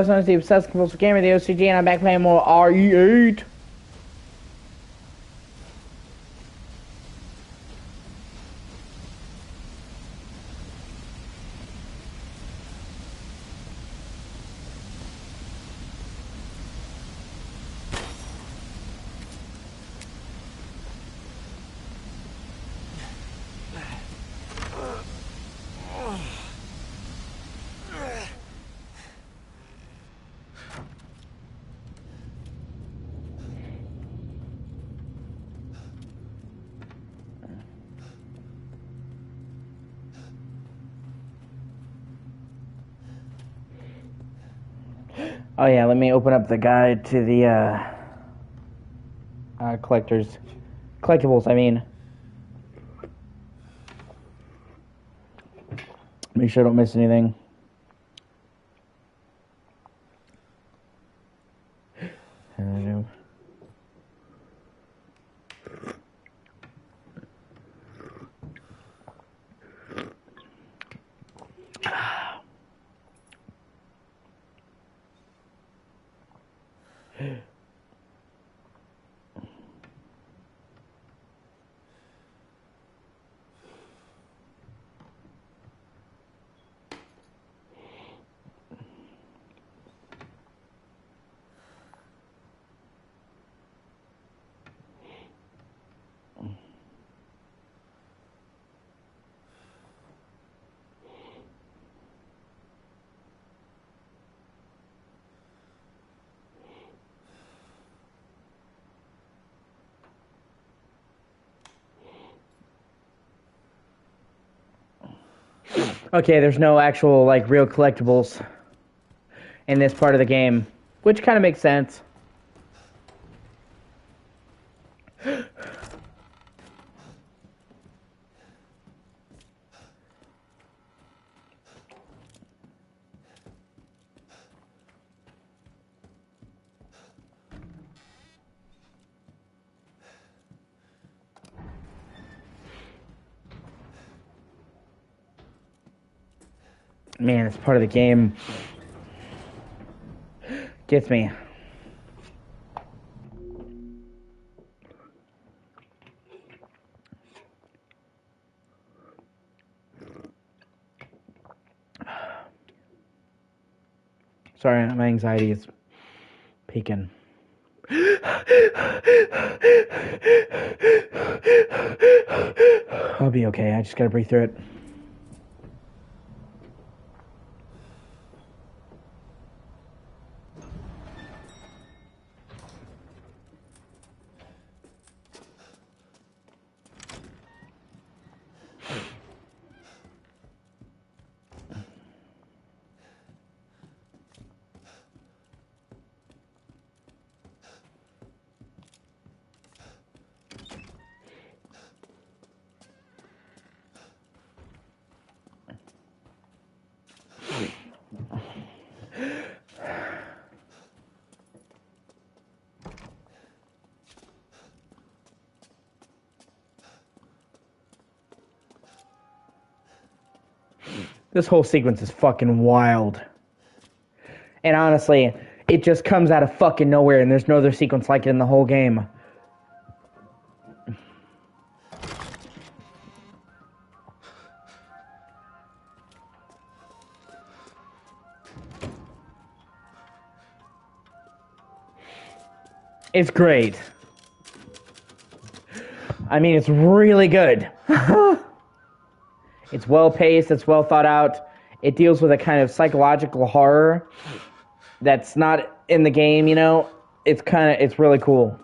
otherwise known as the obsessed compulsive gamer, the O.C.G, and I'm back playing more RE8. Oh yeah, let me open up the guide to the collectibles, I mean. Make sure I don't miss anything. Okay, there's no actual, like, real collectibles in this part of the game, which kind of makes sense. Man, this part of the game gets me. Sorry, my anxiety is peaking. I'll be okay. I just gotta breathe through it. This whole sequence is fucking wild. And honestly, it just comes out of fucking nowhere, and there's no other sequence like it in the whole game. It's great. I mean, it's really good. It's well paced, it's well thought out. It deals with a kind of psychological horror that's not in the game, you know? It's really cool.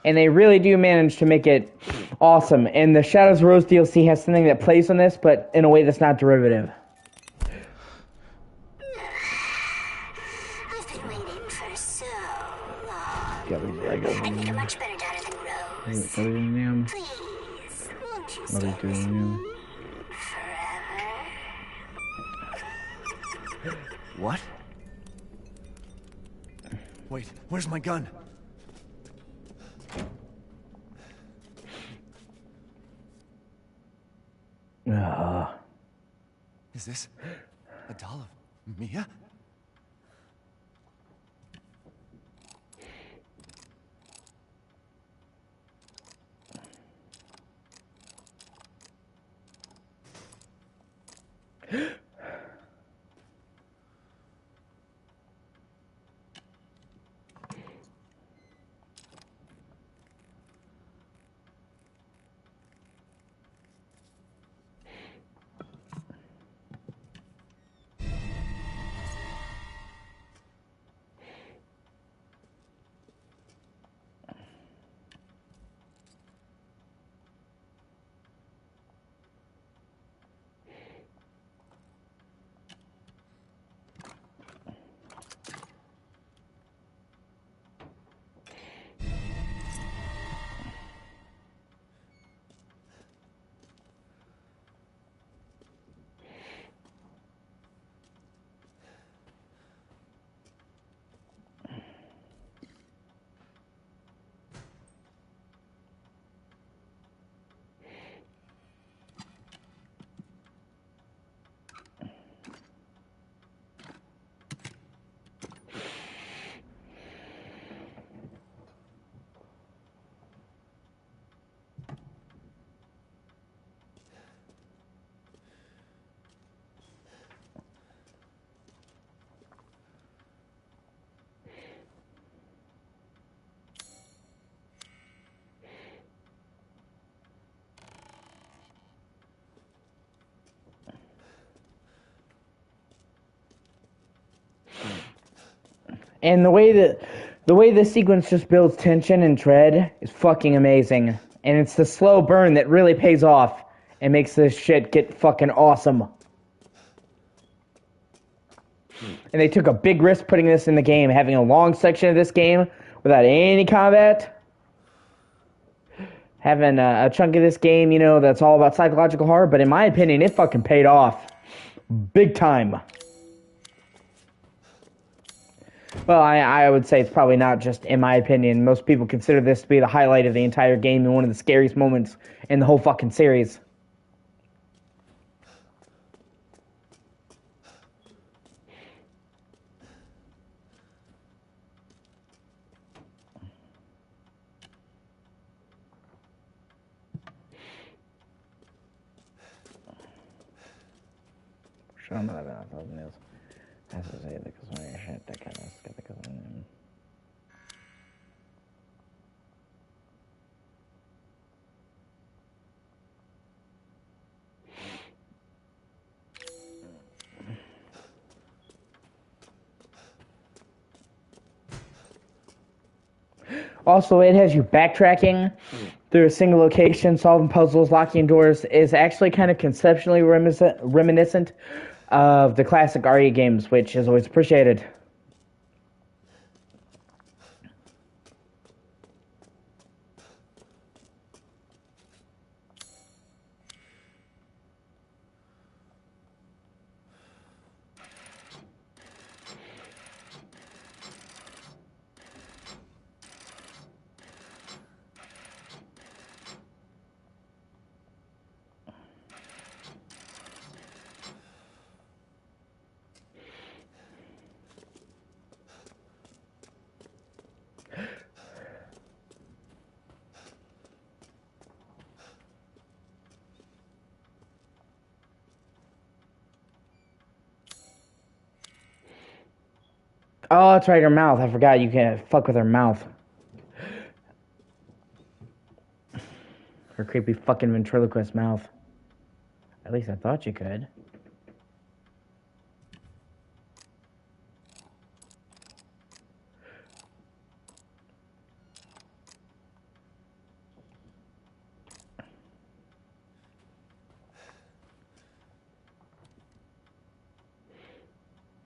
And they really do manage to make it awesome. And the Shadows of Rose DLC has something that plays on this, but in a way that's not derivative. I've been waiting for so long. I'd make a much better daughter than Rose. Please, won't you stay with me forever? What? Wait, where's my gun? Is this a doll of Mia? And the way this sequence just builds tension and dread is fucking amazing. And it's the slow burn that really pays off and makes this shit get fucking awesome. And they took a big risk putting this in the game, having a long section of this game without any combat. Having a chunk of this game, you know, that's all about psychological horror, but in my opinion, it fucking paid off. Big time. Well, I would say it's probably not just in my opinion. Most people consider this to be the highlight of the entire game and one of the scariest moments in the whole fucking series. Also, it has you backtracking through a single location, solving puzzles, locking doors, is actually kind of conceptually reminiscent of the classic RE games, which is always appreciated. Oh, that's right, her mouth. I forgot you can fuck with her mouth. Her creepy fucking ventriloquist mouth. At least I thought you could.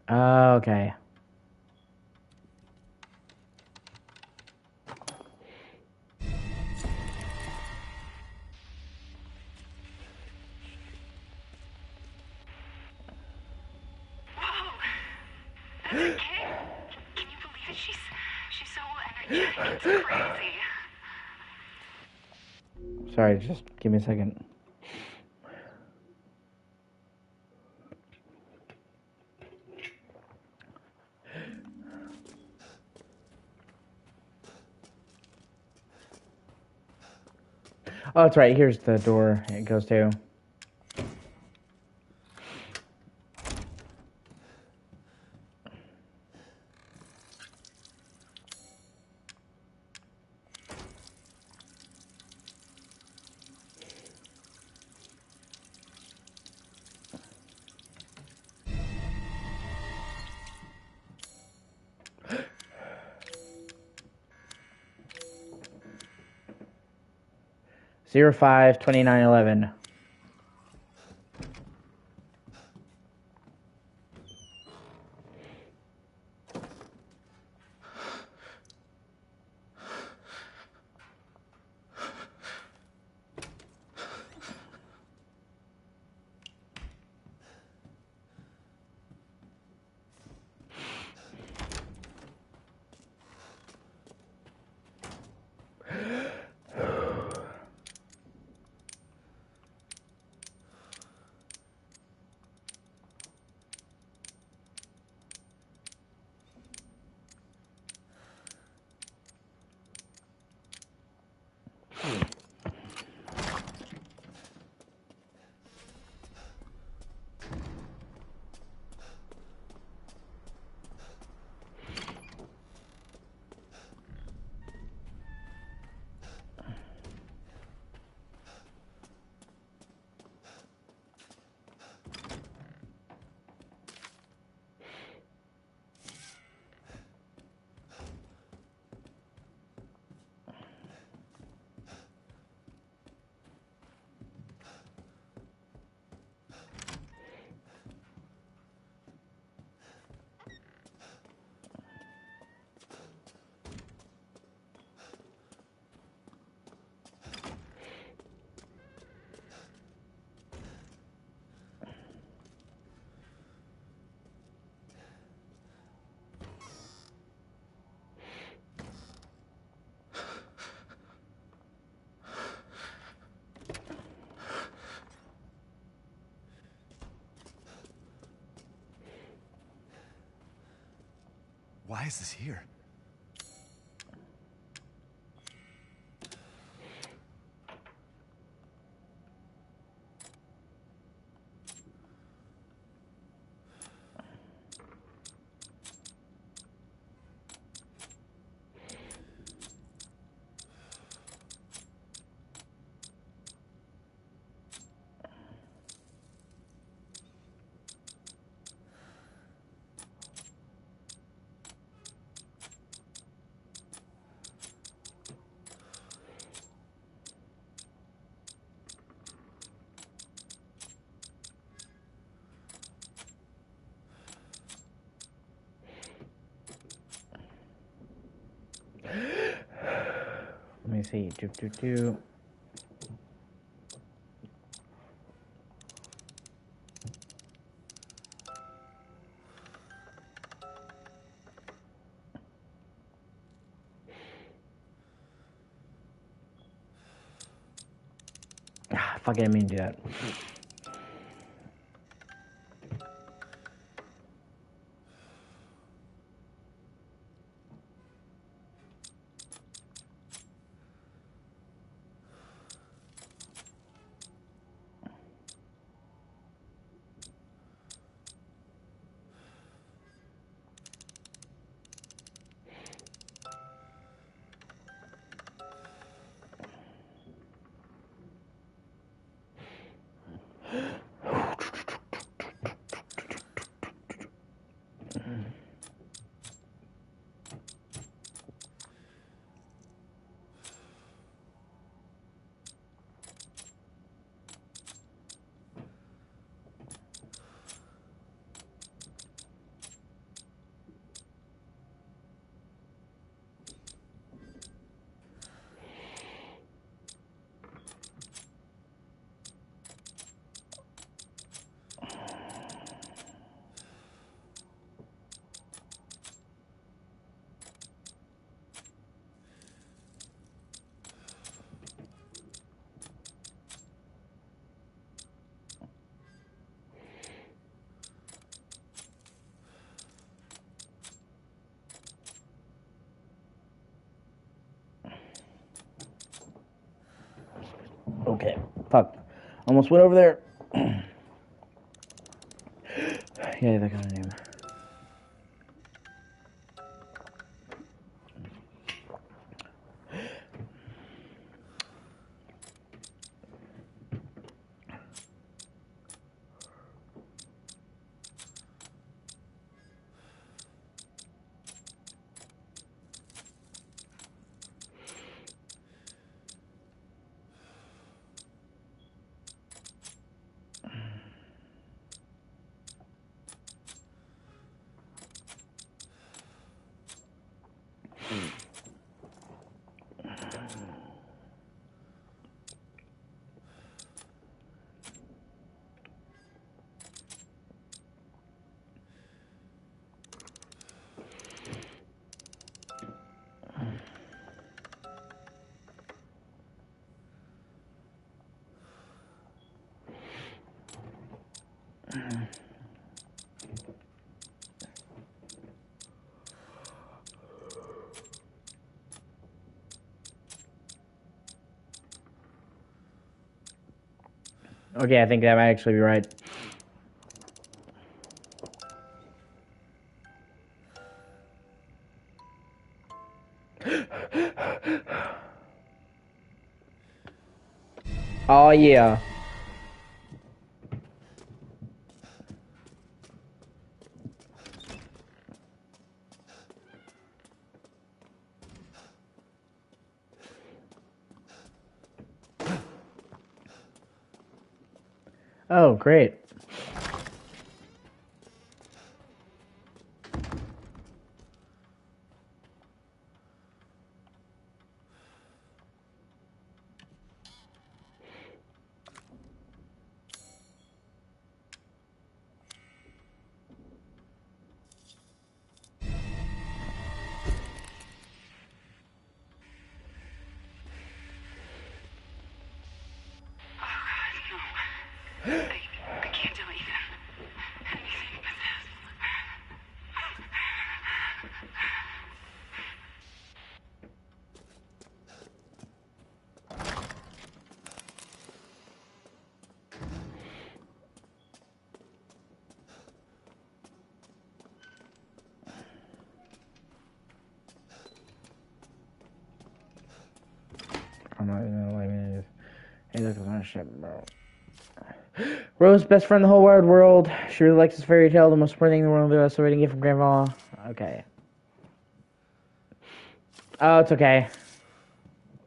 Okay. It's crazy. Sorry, just give me a second. Oh, that's right. Here's the door it goes to. Zero 05 2911. Why is this here? Let me see. Do. Ah, fuck it, I didn't mean to do that. Almost went over there. Yeah, that kind of name. Okay, I think that might actually be right. Oh, yeah. Oh, great. I can't do anything. Anything but this. I'm not even gonna let me. Hey, look, it's not shit, bro. Rose, best friend in the whole wide world. She really likes this fairy tale, the most important thing in the world. So waiting gift from Grandma. Okay. Oh, it's okay.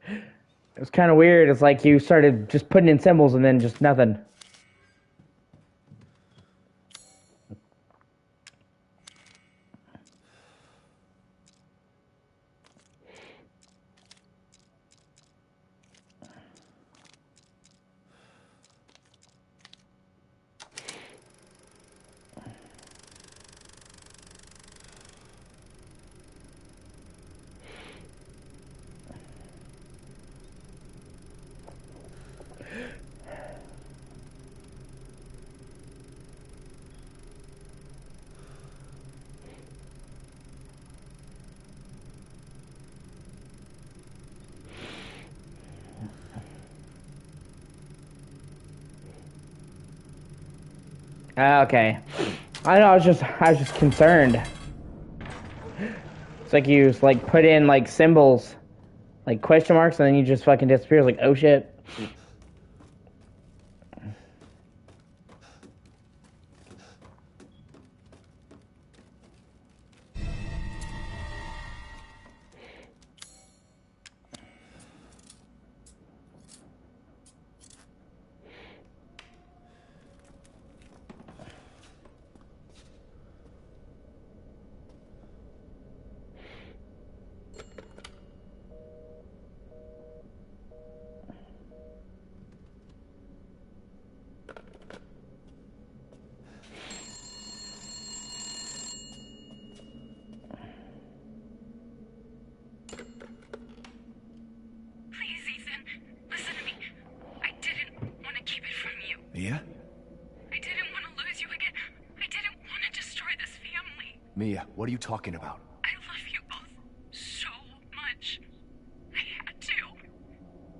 It was kind of weird. It's like you started just putting in symbols and then just nothing. Okay. I know. I was just concerned. It's like you like put in like symbols, like question marks, and then you just fucking disappear. It's like, oh shit. Please, Ethan, listen to me. I didn't want to keep it from you. Mia? I didn't want to lose you again. I didn't want to destroy this family. Mia, what are you talking about? I love you both so much. I had to.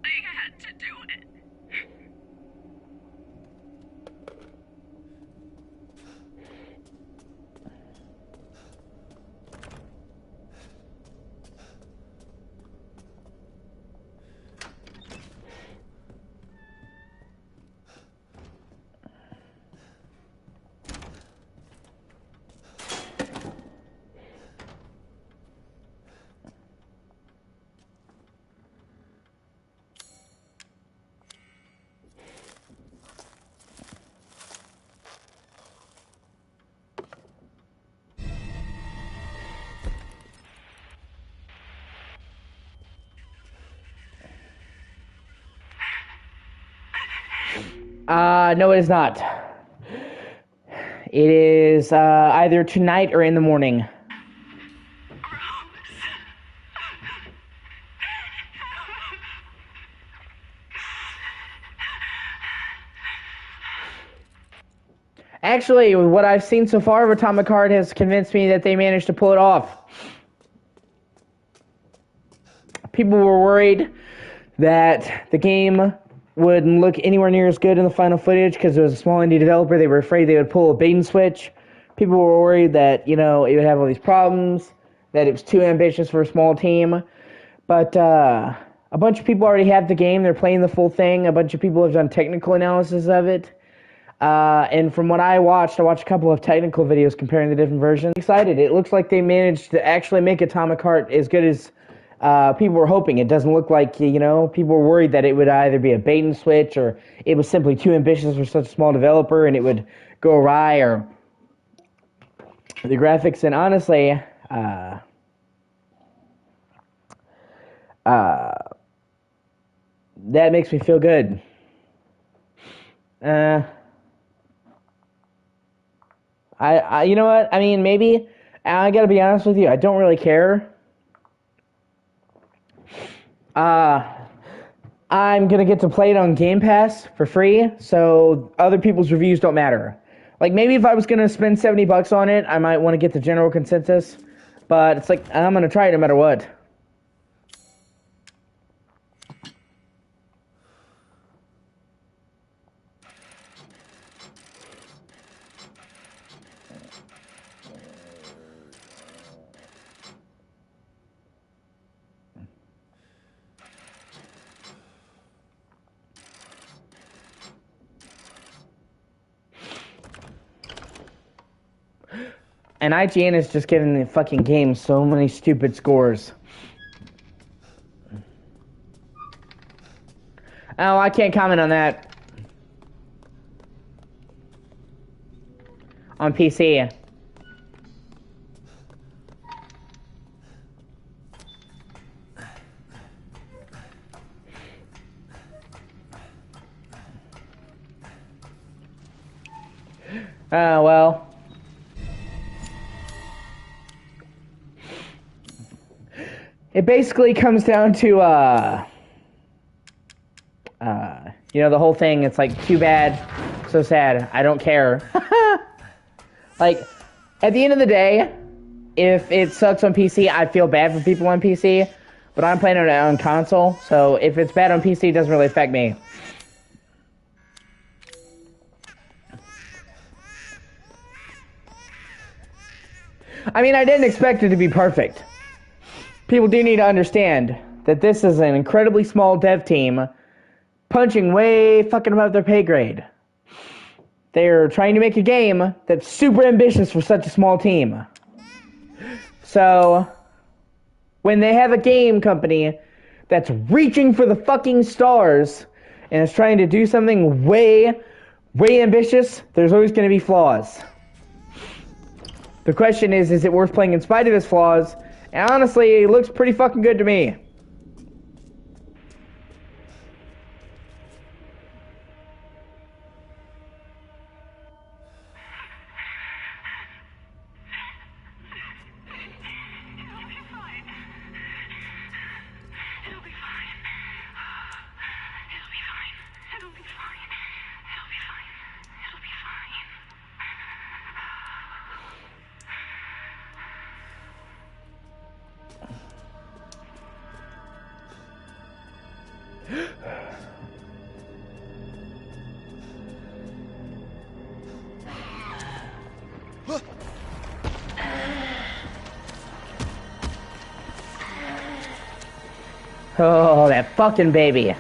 I had to do it. No, it is not. It is either tonight or in the morning. Actually, what I've seen so far of Atomic Heart has convinced me that they managed to pull it off. People were worried that the game wouldn't look anywhere near as good in the final footage because it was a small indie developer. They were afraid they would pull a bait and switch. People were worried that, it would have all these problems, that it was too ambitious for a small team. But a bunch of people already have the game. They're playing the full thing. A bunch of people have done technical analysis of it. And from what I watched a couple of technical videos comparing the different versions. I'm excited. It looks like they managed to actually make Atomic Heart as good as people were hoping. It doesn't look like, people were worried that it would either be a bait and switch or it was simply too ambitious for such a small developer and it would go awry, or the graphics. And honestly, that makes me feel good. I you know what? I mean, maybe, I gotta be honest with you, I don't really care. I'm gonna get to play it on Game Pass for free, so other people's reviews don't matter. Like, maybe if I was gonna spend $70 on it, I might want to get the general consensus, but it's like, I'm gonna try it no matter what. And IGN is just giving the fucking game so many stupid scores. Oh, I can't comment on that. On PC. Well. It basically comes down to, the whole thing. It's like, too bad, so sad, I don't care. Like, at the end of the day, if it sucks on PC, I feel bad for people on PC, but I'm playing it on console, so if it's bad on PC, it doesn't really affect me. I mean, I didn't expect it to be perfect. People do need to understand that this is an incredibly small dev team punching way fucking above their pay grade. They're trying to make a game that's super ambitious for such a small team. So, when they have a game company that's reaching for the fucking stars and is trying to do something way ambitious, there's always going to be flaws. The question is it worth playing in spite of its flaws? And honestly, it looks pretty fucking good to me. Oh, that fucking baby.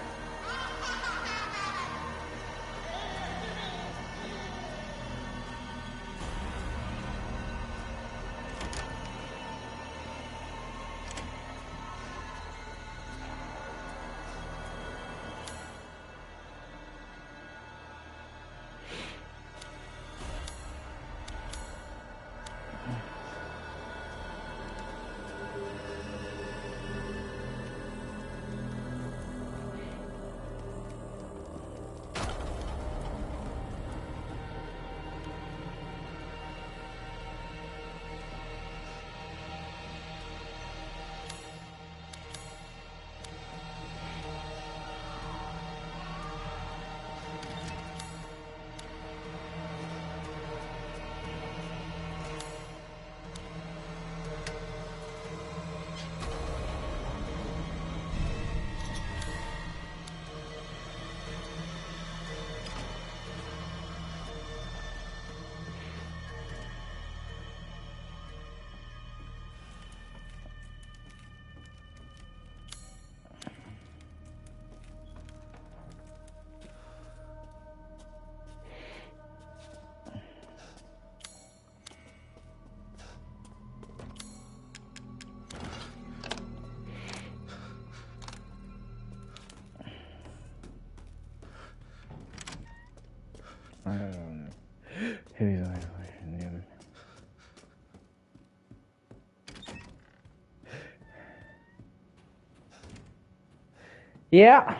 Yeah.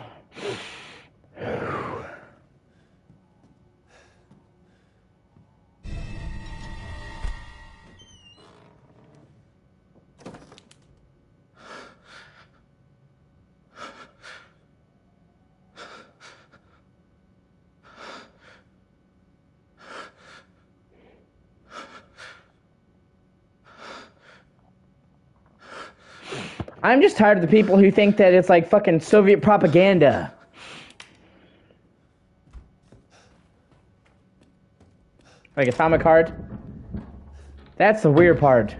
I'm just tired of the people who think that it's like fucking Soviet propaganda. Like atomic heart. That's the weird part.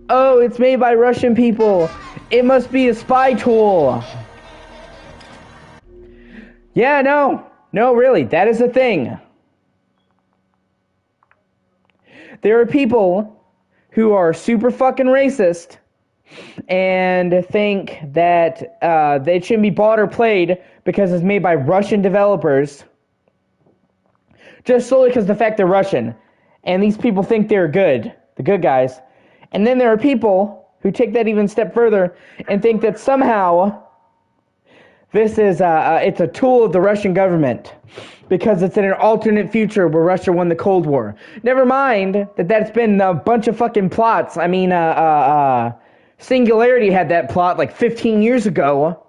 Oh, it's made by Russian people. It must be a spy tool. Yeah, no. No, really, that is a thing. There are people who are super fucking racist and think that they shouldn't be bought or played because it's made by Russian developers. Just solely because of the fact they're Russian. And these people think they're good. The good guys. And then there are people who take that even a step further and think that somehow this is it's a tool of the Russian government because it's in an alternate future where Russia won the Cold War. Never mind that that's been a bunch of fucking plots. I mean, Singularity had that plot like 15 years ago.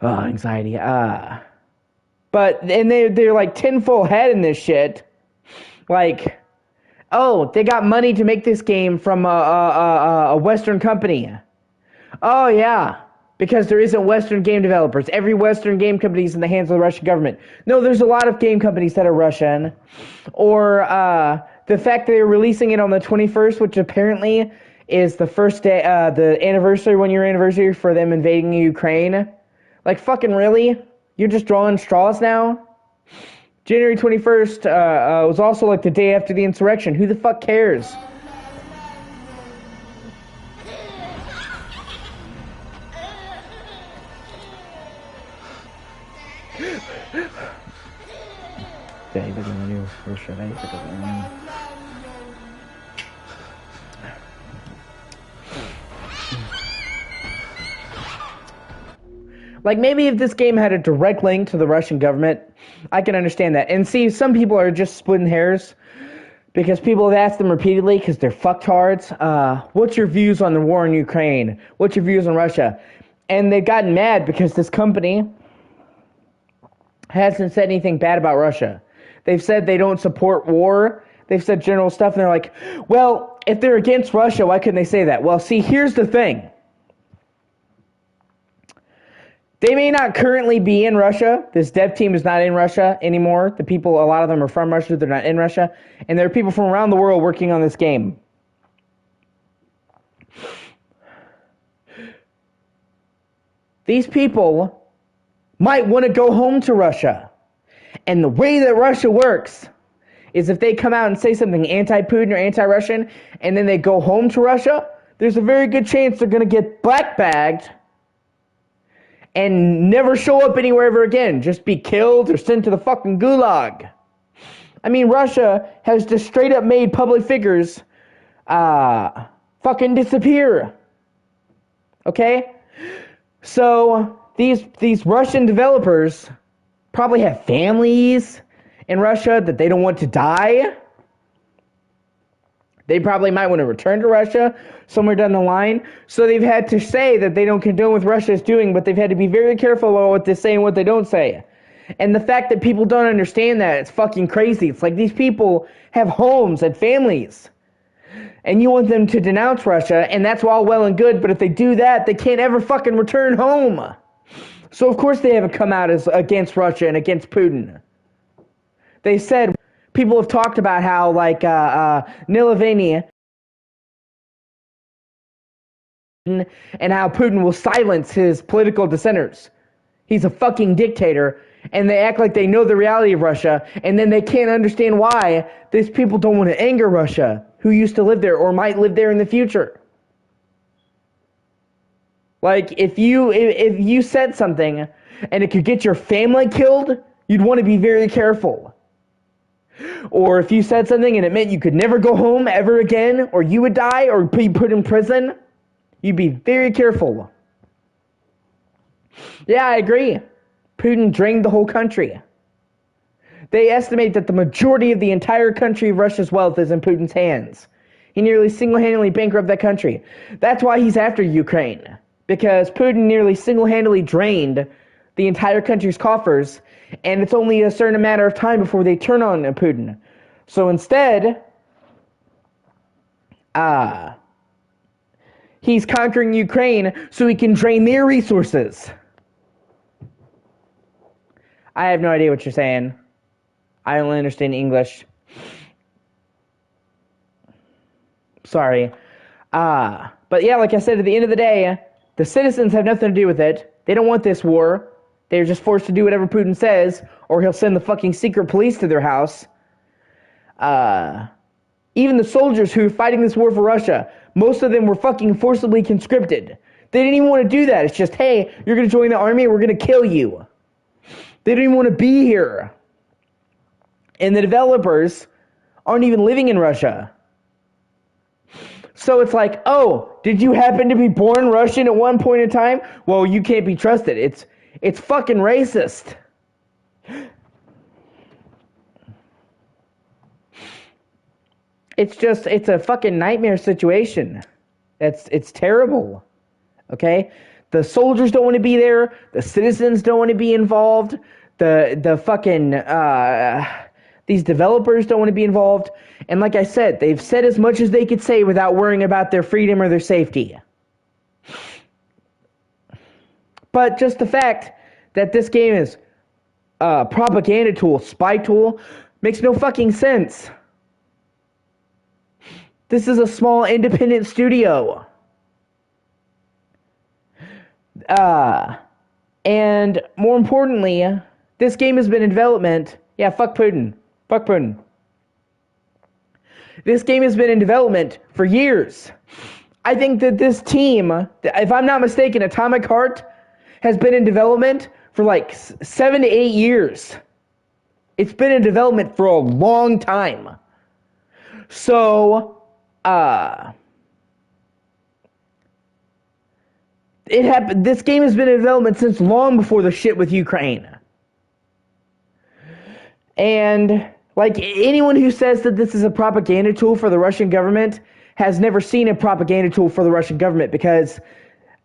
Anxiety. But and they're like tinfoil head in this shit. Like, oh, they got money to make this game from a Western company. Oh yeah, because there isn't Western game developers. Every Western game company is in the hands of the Russian government. No, there's a lot of game companies that are Russian. Or the fact that they're releasing it on the 21st, which apparently is the first day, the anniversary, 1 year anniversary for them invading Ukraine. Like, fucking really? You're just drawing straws now? January 21st was also like the day after the insurrection. Who the fuck cares? Like, maybe if this game had a direct link to the Russian government, I can understand that. And see, some people are just splitting hairs because people have asked them repeatedly because they're fucktards. What's your views on the war in Ukraine? What's your views on Russia? And they've gotten mad because this company hasn't said anything bad about Russia. They've said they don't support war. They've said general stuff, and they're like, well, if they're against Russia, why couldn't they say that? Well, see, here's the thing. They may not currently be in Russia. This dev team is not in Russia anymore. The people, a lot of them are from Russia. They're not in Russia. And there are people from around the world working on this game. These people might want to go home to Russia. And the way that Russia works is if they come out and say something anti-Putin or anti-Russian, and then they go home to Russia, there's a very good chance they're going to get black-bagged and never show up anywhere ever again. Just be killed or sent to the fucking gulag. I mean, Russia has just straight up made public figures fucking disappear. Okay? So these Russian developers probably have families in Russia that they don't want to die. They probably might want to return to Russia somewhere down the line. So they've had to say that they don't condone what Russia is doing, but they've had to be very careful about what they say and what they don't say. And the fact that people don't understand that, it's fucking crazy. It's like these people have homes and families. And you want them to denounce Russia, and that's all well and good, but if they do that, they can't ever fucking return home. So of course they haven't come out as against Russia and against Putin. They said, people have talked about how, like, Nilavani and how Putin will silence his political dissenters. He's a fucking dictator, and they act like they know the reality of Russia, and then they can't understand why these people don't want to anger Russia, who used to live there or might live there in the future. Like, if you said something and it could get your family killed, you'd want to be very careful. Or if you said something and it meant you could never go home ever again, or you would die, or be put in prison, you'd be very careful. Yeah, I agree. Putin drained the whole country. They estimate that the majority of the entire country of Russia's wealth is in Putin's hands. He nearly single-handedly bankrupted that country. That's why he's after Ukraine. Because Putin nearly single-handedly drained the entire country's coffers, and it's only a certain matter of time before they turn on Putin. So instead, he's conquering Ukraine so he can drain their resources. I have no idea what you're saying. I only understand English. Sorry. But yeah, like I said, at the end of the day, the citizens have nothing to do with it. They don't want this war. They're just forced to do whatever Putin says, or he'll send the fucking secret police to their house. Even the soldiers who are fighting this war for Russia, most of them were fucking forcibly conscripted. They didn't even want to do that. It's just, hey, you're going to join the army, we're going to kill you. They don't even want to be here. And the developers aren't even living in Russia. So it's like, oh, did you happen to be born Russian at one point in time? Well, you can't be trusted. It's fucking racist. It's a fucking nightmare situation. It's terrible. Okay? The soldiers don't want to be there. The citizens don't want to be involved. The fucking these developers don't want to be involved. And like I said, they've said as much as they could say without worrying about their freedom or their safety. But just the fact that this game is a propaganda tool, spy tool, makes no fucking sense. This is a small independent studio. And more importantly, this game has been in development. Yeah, fuck Putin. Fuck Putin. This game has been in development for years. I think that this team, if I'm not mistaken, Atomic Heart has been in development for like 7 to 8 years. It's been in development for a long time. So, this game has been in development since long before the shit with Ukraine. And like anyone who says that this is a propaganda tool for the Russian government has never seen a propaganda tool for the Russian government, because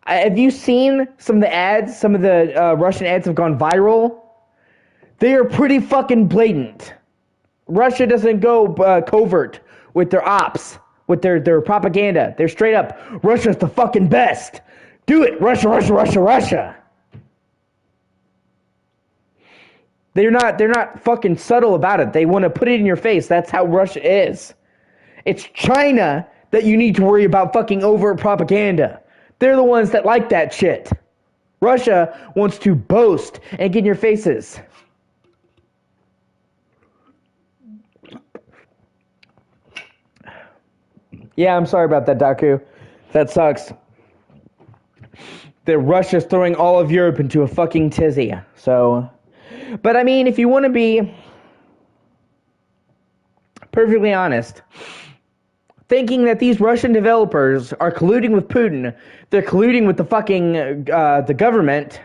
have you seen some of the ads? Some of the Russian ads have gone viral. They are pretty fucking blatant. Russia doesn't go covert with their ops, with their propaganda. They're straight up, Russia's the fucking best. Do it, Russia, Russia, Russia, Russia. They're not fucking subtle about it. They want to put it in your face. That's how Russia is. It's China that you need to worry about fucking overt propaganda. They're the ones that like that shit. Russia wants to boast and get in your faces. Yeah, I'm sorry about that, Daku. That sucks. That Russia's throwing all of Europe into a fucking tizzy. So, but I mean, if you want to be perfectly honest, thinking that these Russian developers are colluding with Putin, they're colluding with the fucking the government,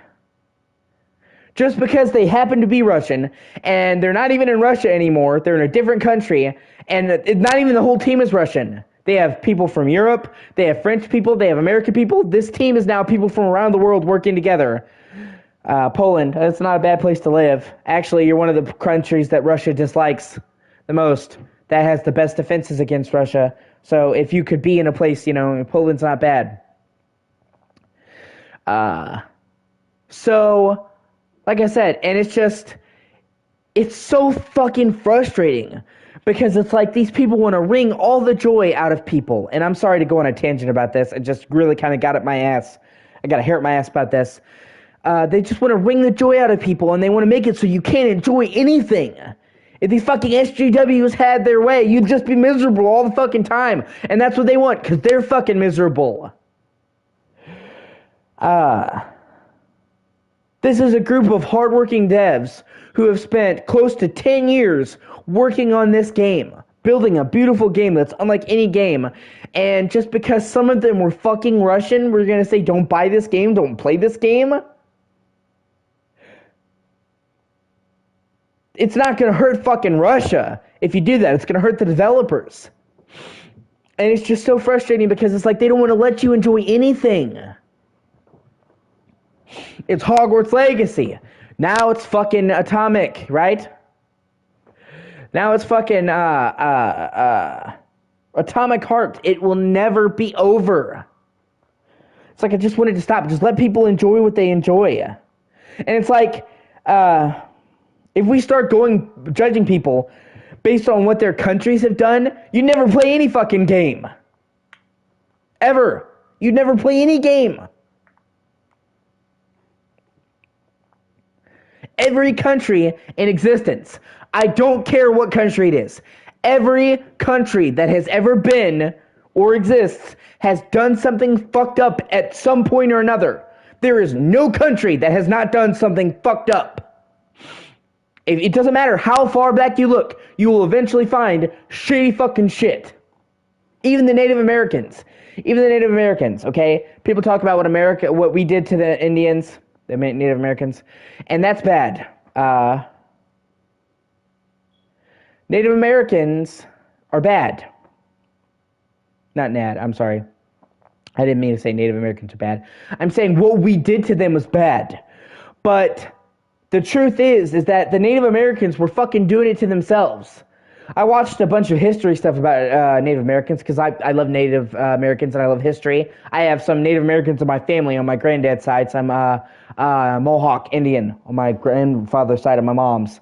just because they happen to be Russian, and they're not even in Russia anymore, they're in a different country, and not even the whole team is Russian. They have people from Europe, they have French people, they have American people. This team is now people from around the world working together. Poland, that's not a bad place to live. Actually, you're one of the countries that Russia dislikes the most, that has the best defenses against Russia. So if you could be in a place, Poland's not bad. So, like I said, and it's so fucking frustrating, because it's like these people want to wring all the joy out of people. And I'm sorry to go on a tangent about this. I just really kind of got up my ass. I got a hair at my ass about this. They just want to wring the joy out of people, and they want to make it so you can't enjoy anything. If these fucking SJWs had their way, you'd just be miserable all the fucking time. And that's what they want, because they're fucking miserable. This is a group of hardworking devs who have spent close to 10 years working on this game, building a beautiful game that's unlike any game. And just because some of them were fucking Russian, we're gonna say don't buy this game, don't play this game? It's not gonna hurt fucking Russia if you do that. It's gonna hurt the developers. And it's just so frustrating because it's like they don't want to let you enjoy anything. It's Hogwarts Legacy. Now it's fucking Atomic, right? Now it's fucking Atomic Heart. It will never be over. It's like I just wanted to stop. Just let people enjoy what they enjoy. And it's like, if we start judging people based on what their countries have done, you'd never play any fucking game. Ever. You'd never play any game. Every country in existence, I don't care what country it is, every country that has ever been or exists has done something fucked up at some point or another. There is no country that has not done something fucked up. It doesn't matter how far back you look, you will eventually find shitty fucking shit. Even the Native Americans, okay? People talk about what we did to the Indians, the Native Americans, and that's bad. Native Americans are bad. Not Nad, I'm sorry. I didn't mean to say Native Americans are bad. I'm saying what we did to them was bad. But the truth is that the Native Americans were fucking doing it to themselves. I watched a bunch of history stuff about Native Americans because I love Native Americans and I love history. I have some Native Americans in my family on my granddad's side. So I'm Mohawk Indian on my grandfather's side of my mom's.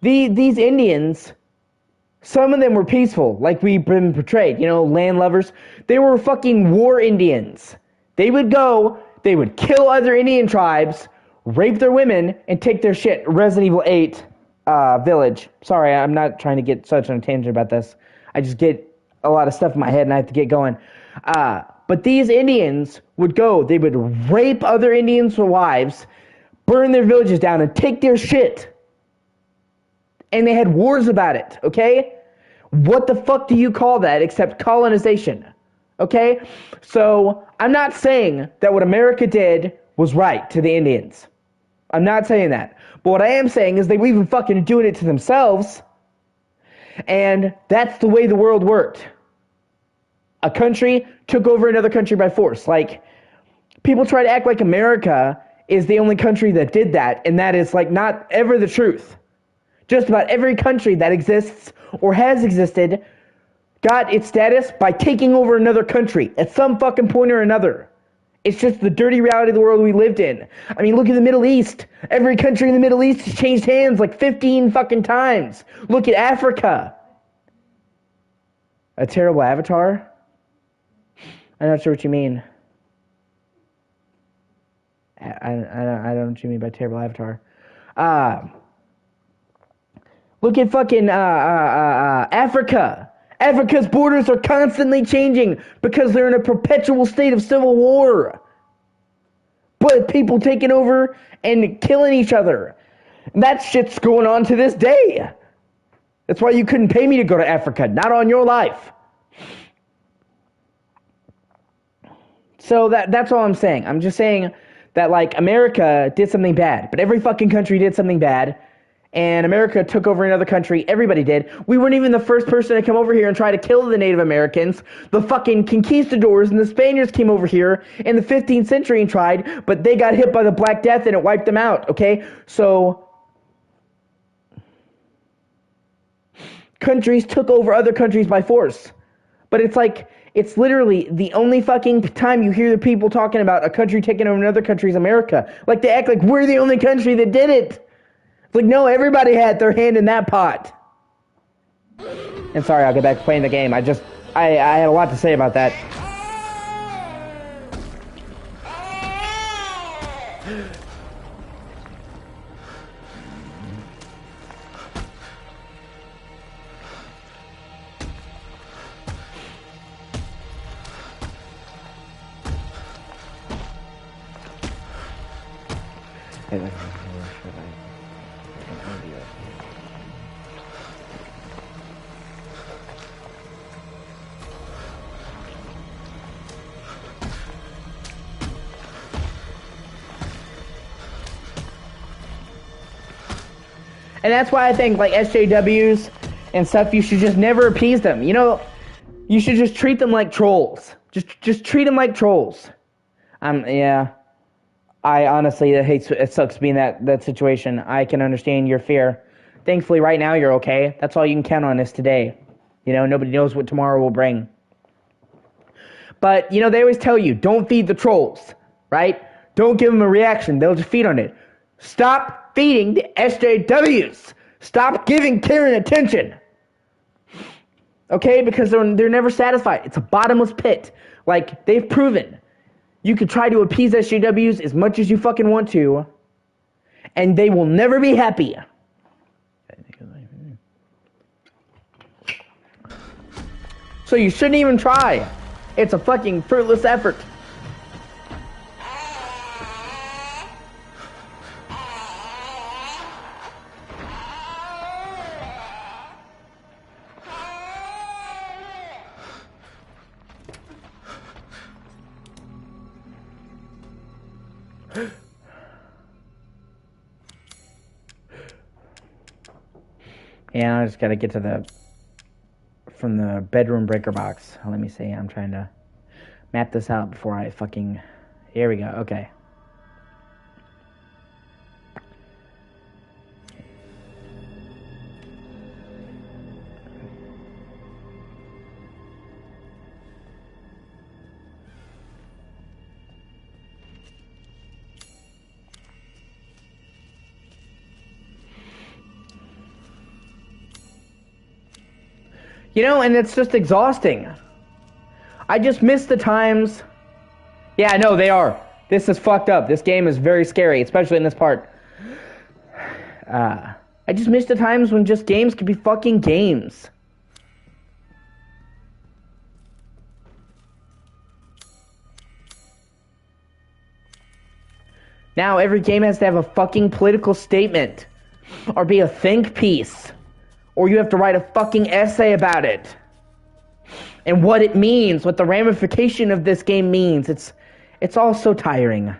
These Indians, some of them were peaceful, like we've been portrayed, land lovers. They were fucking war Indians. They would kill other Indian tribes, rape their women, and take their shit. Resident Evil 8 village. Sorry, I'm not trying to get such on a tangent about this. I just get a lot of stuff in my head and I have to get going. But these Indians they would rape other Indians' wives, burn their villages down, and take their shit. And they had wars about it, okay? What the fuck do you call that except colonization? Okay? So, I'm not saying that what America did was right to the Indians. I'm not saying that. But what I am saying is they were even fucking doing it to themselves. And that's the way the world worked. A country took over another country by force. Like, people try to act like America is the only country that did that, and that is, like, not ever the truth. Just about every country that exists or has existed got its status by taking over another country at some fucking point or another. It's just the dirty reality of the world we lived in. I mean, look at the Middle East. Every country in the Middle East has changed hands like 15 fucking times. Look at Africa. A terrible avatar? I'm not sure what you mean. I don't know what you mean by terrible avatar. Look at fucking Africa. Africa's borders are constantly changing because they're in a perpetual state of civil war. But people taking over and killing each other. That shit's going on to this day. That's why you couldn't pay me to go to Africa. Not on your life. So that's all I'm saying. I'm just saying that, like, America did something bad. But every fucking country did something bad. And America took over another country. Everybody did. We weren't even the first person to come over here and try to kill the Native Americans. The fucking conquistadors and the Spaniards came over here in the 15th century and tried, but they got hit by the Black Death and it wiped them out, okay? So, countries took over other countries by force. But it's like, it's literally the only fucking time you hear the people talking about a country taking over another country is America. Like, they act like we're the only country that did it. Like, no, everybody had their hand in that pot. And sorry, I'll get back to playing the game. I had a lot to say about that. And that's why I think, like, SJWs and stuff, you should just never appease them. You know, you should just treat them like trolls. Just treat them like trolls. Yeah. I honestly, it sucks being that situation. I can understand your fear. Thankfully, right now, you're okay. That's all you can count on is today. You know, nobody knows what tomorrow will bring. But, you know, they always tell you, don't feed the trolls, right? Don't give them a reaction. They'll just feed on it. Stop feeding the SJWs. Stop giving Karen attention. Okay? Because they're never satisfied. It's a bottomless pit. Like, they've proven. You can try to appease SJWs as much as you fucking want to, and they will never be happy. So you shouldn't even try. It's a fucking fruitless effort. Yeah, I just gotta get to from the bedroom breaker box. Let me see, I'm trying to map this out before I fucking... Here we go, okay. You know, and it's just exhausting. I just miss the times. Yeah, I know they are. This is fucked up. This game is very scary, especially in this part. I just miss the times when just games could be fucking games. Now every game has to have a fucking political statement. Or be a think piece. Or you have to write a fucking essay about it. And what it means, what the ramification of this game means. It's all so tiring.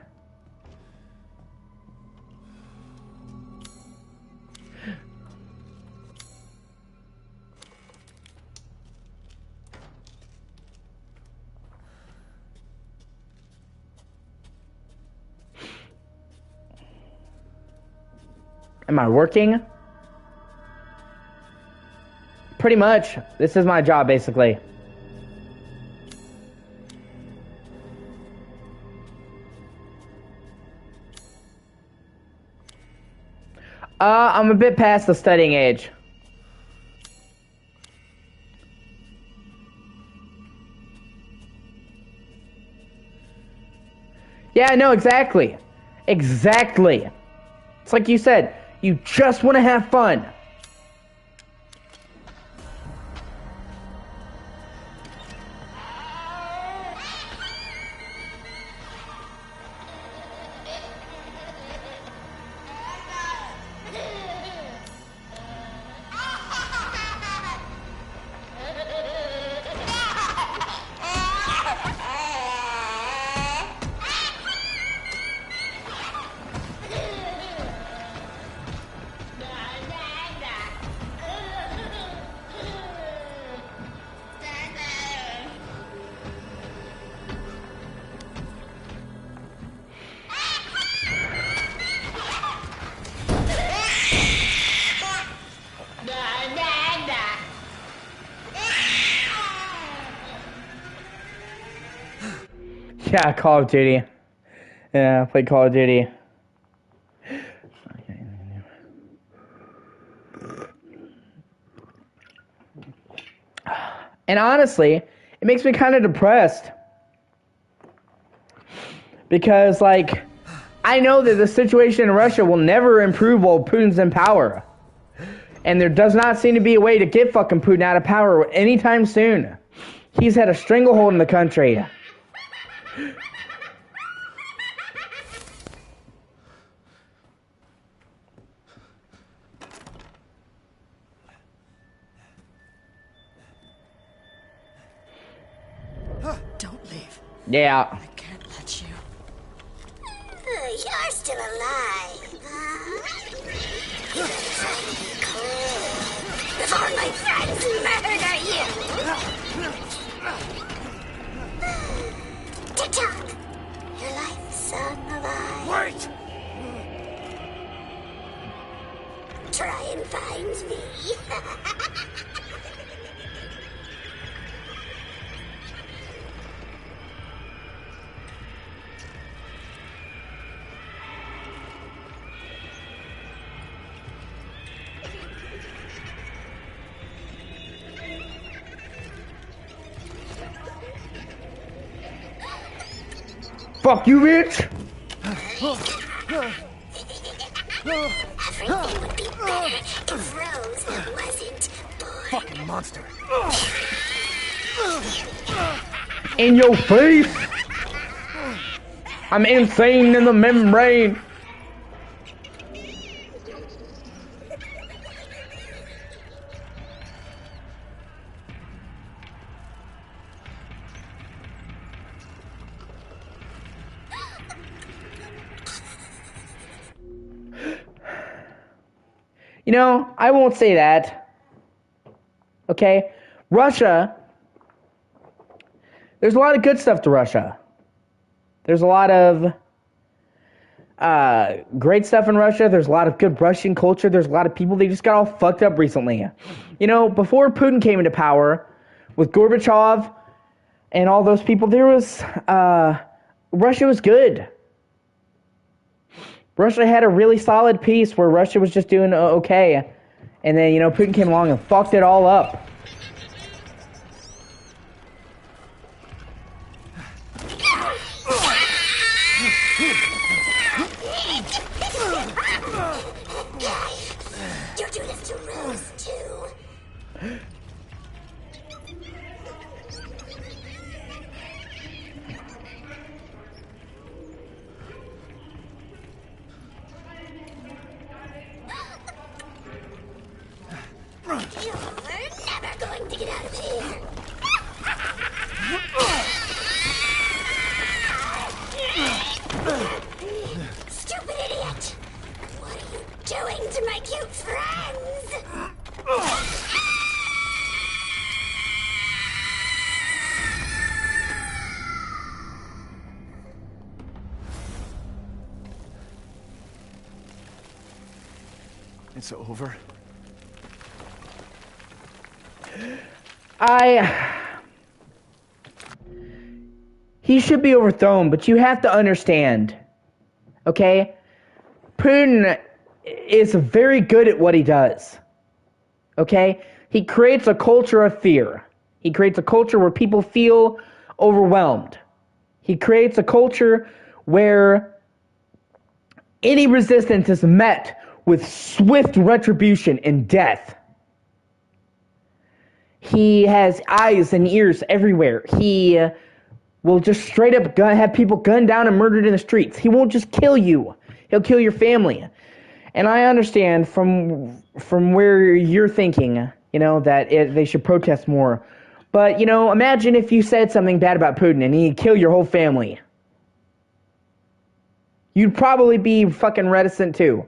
Am I working? Pretty much. This is my job, basically. I'm a bit past the studying age. Yeah, I know, exactly. Exactly. It's like you said, you just want to have fun. Yeah, Call of Duty. Yeah, I played Call of Duty. And honestly, it makes me kind of depressed. Because, like, I know that the situation in Russia will never improve while Putin's in power. And there does not seem to be a way to get fucking Putin out of power anytime soon. He's had a stranglehold in the country. Yeah. I can't let you. You're still alive, huh? You better try to be quick before my friends murder you! Tick-tock! Your life's on the line. Wait! Try and find me. Fuck you, bitch! Everything would be better if Rose wasn't born. Fucking monster. In your face! I'm insane in the membrane! You know, I won't say that. Okay? Russia, there's a lot of good stuff to Russia. There's a lot of great stuff in Russia. There's a lot of good Russian culture. There's a lot of people, they just got all fucked up recently. You know, before Putin came into power, with Gorbachev and all those people, there was, Russia was good. Russia had a really solid peace where Russia was just doing okay. And then, you know, Putin came along and fucked it all up. You do this to Rose, too. You're never going to get out of here. Stupid idiot! What are you doing to my cute friends? It's over. He should be overthrown, but you have to understand, okay? Putin is very good at what he does, okay? He creates a culture of fear. He creates a culture where people feel overwhelmed. He creates a culture where any resistance is met with swift retribution and death. He has eyes and ears everywhere. He will just straight up have people gunned down and murdered in the streets. He won't just kill you. He'll kill your family. And I understand from where you're thinking, you know, that they should protest more. But, you know, imagine if you said something bad about Putin and he'd kill your whole family. You'd probably be fucking reticent too.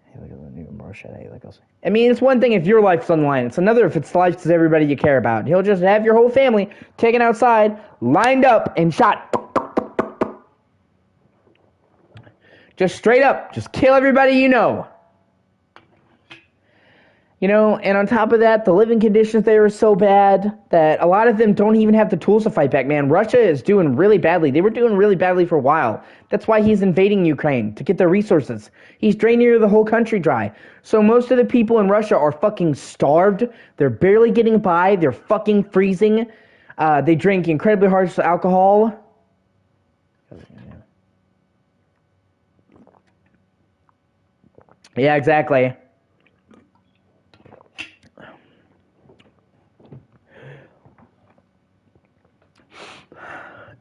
Hey, look at the new Martian. Hey, look, I mean, it's one thing if your life's on the line. It's another if it's the lives of everybody you care about. He'll just have your whole family taken outside, lined up, and shot. Just straight up. Just kill everybody you know. You know, and on top of that, the living conditions there are so bad that a lot of them don't even have the tools to fight back, man. Russia is doing really badly. They were doing really badly for a while. That's why he's invading Ukraine, to get their resources. He's draining the whole country dry. So most of the people in Russia are fucking starved. They're barely getting by. They're fucking freezing. They drink incredibly harsh alcohol. Yeah, exactly.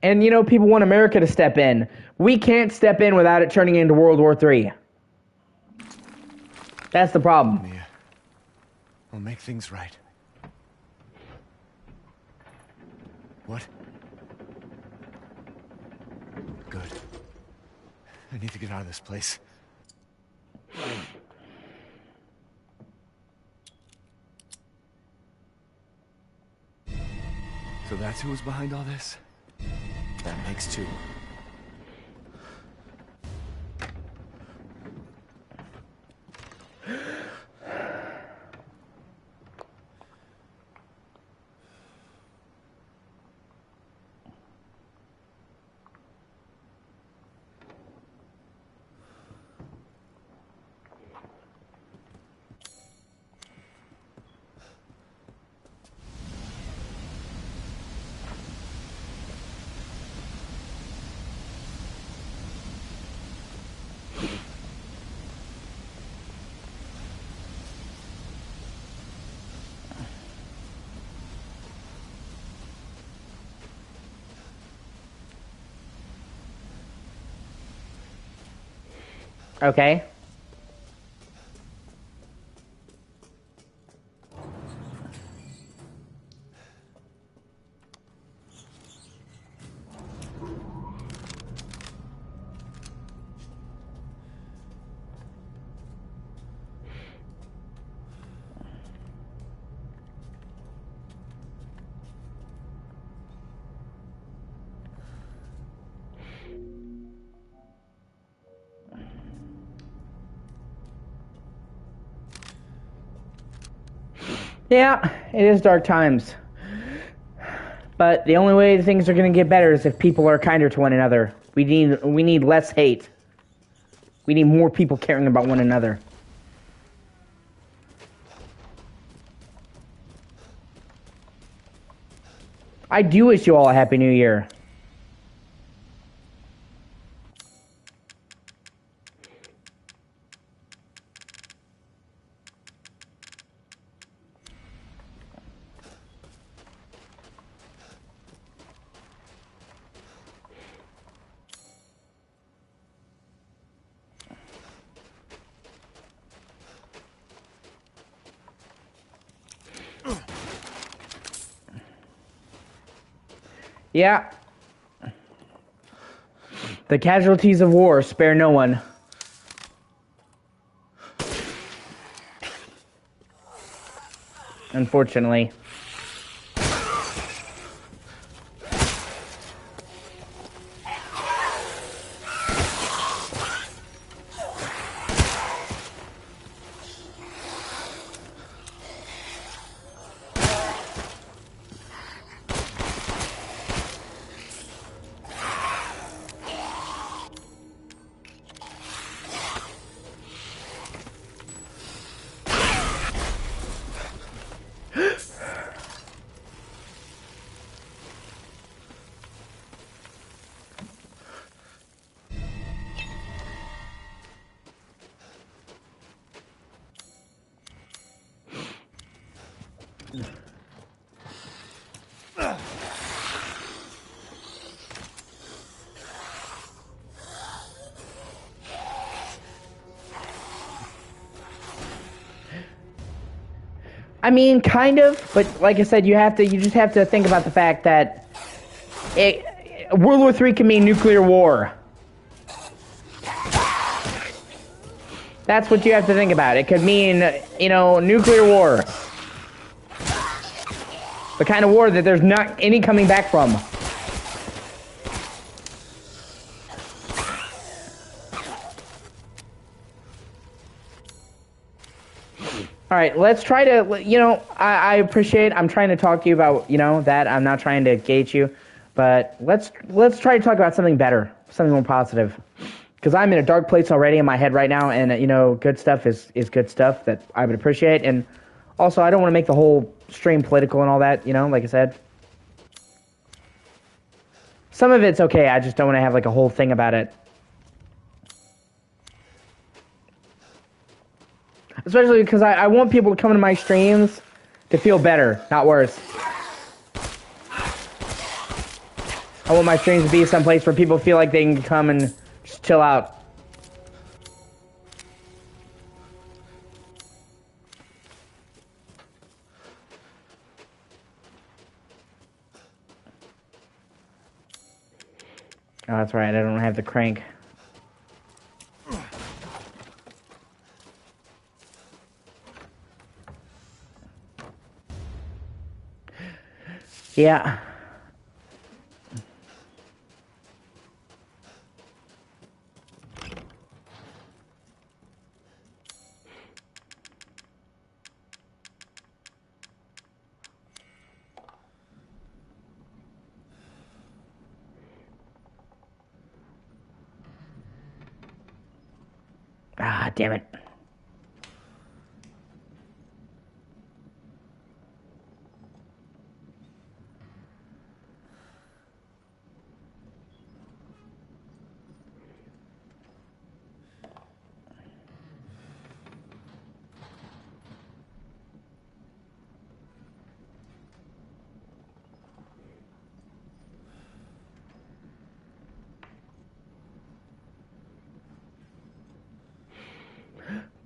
And, you know, people want America to step in. We can't step in without it turning into World War III. That's the problem. Mia, we'll make things right. What? good. I need to get out of this place. So that's who was behind all this? That makes two. Okay. Yeah, it is dark times. But the only way things are going to get better is if people are kinder to one another. We need less hate. We need more people caring about one another. I do wish you all a Happy New Year. Yeah. The casualties of war spare no one. Unfortunately. I mean, kind of, but like I said, you just have to think about the fact that World War III can mean nuclear war. That's what you have to think about. It could mean, nuclear war. The kind of war that there's not any coming back from. Alright, let's try to, I appreciate, I'm trying to talk to you about, that. I'm not trying to gauge you. But let's try to talk about something better. Something more positive. Because I'm in a dark place already in my head right now, and, good stuff is good stuff that I would appreciate. And also, I don't want to make the whole stream political and all that, like I said. Some of it's okay, I just don't want to have, a whole thing about it. Especially because I want people to come into my streams to feel better, not worse. I want my streams to be someplace where people feel like they can come and just chill out. Oh, that's right. I don't have the crank. Yeah. Ah, damn it.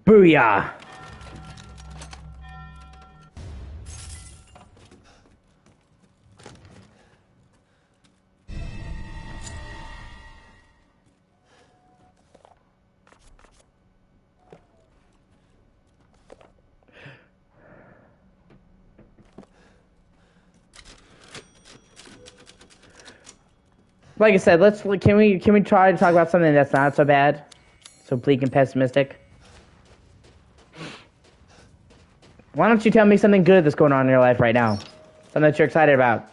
Booyah! Like I said, can we try to talk about something that's not so bad, so bleak and pessimistic? Why don't you tell me something good that's going on in your life right now, something that you're excited about?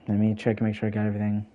Let me check and make sure I got everything.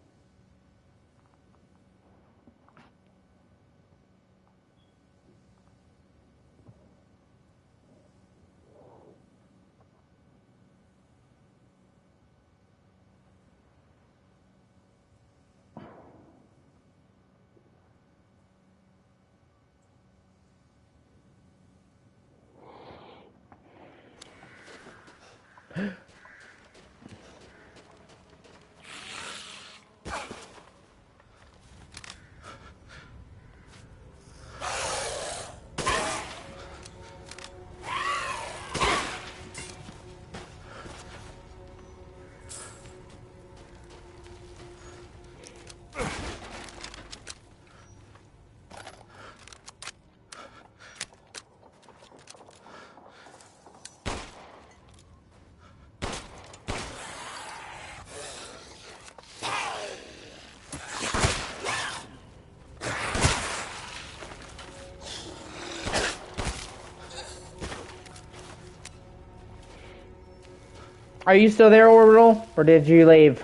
Are you still there, Orbital? Or did you leave?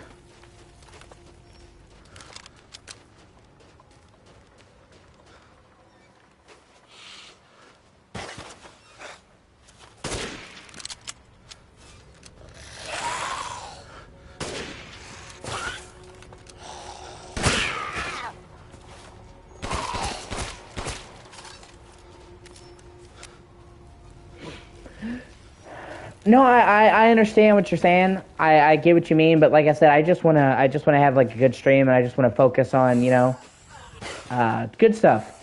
No, I understand what you're saying. I get what you mean, but like I said, I just wanna have like a good stream, and I just wanna focus on good stuff.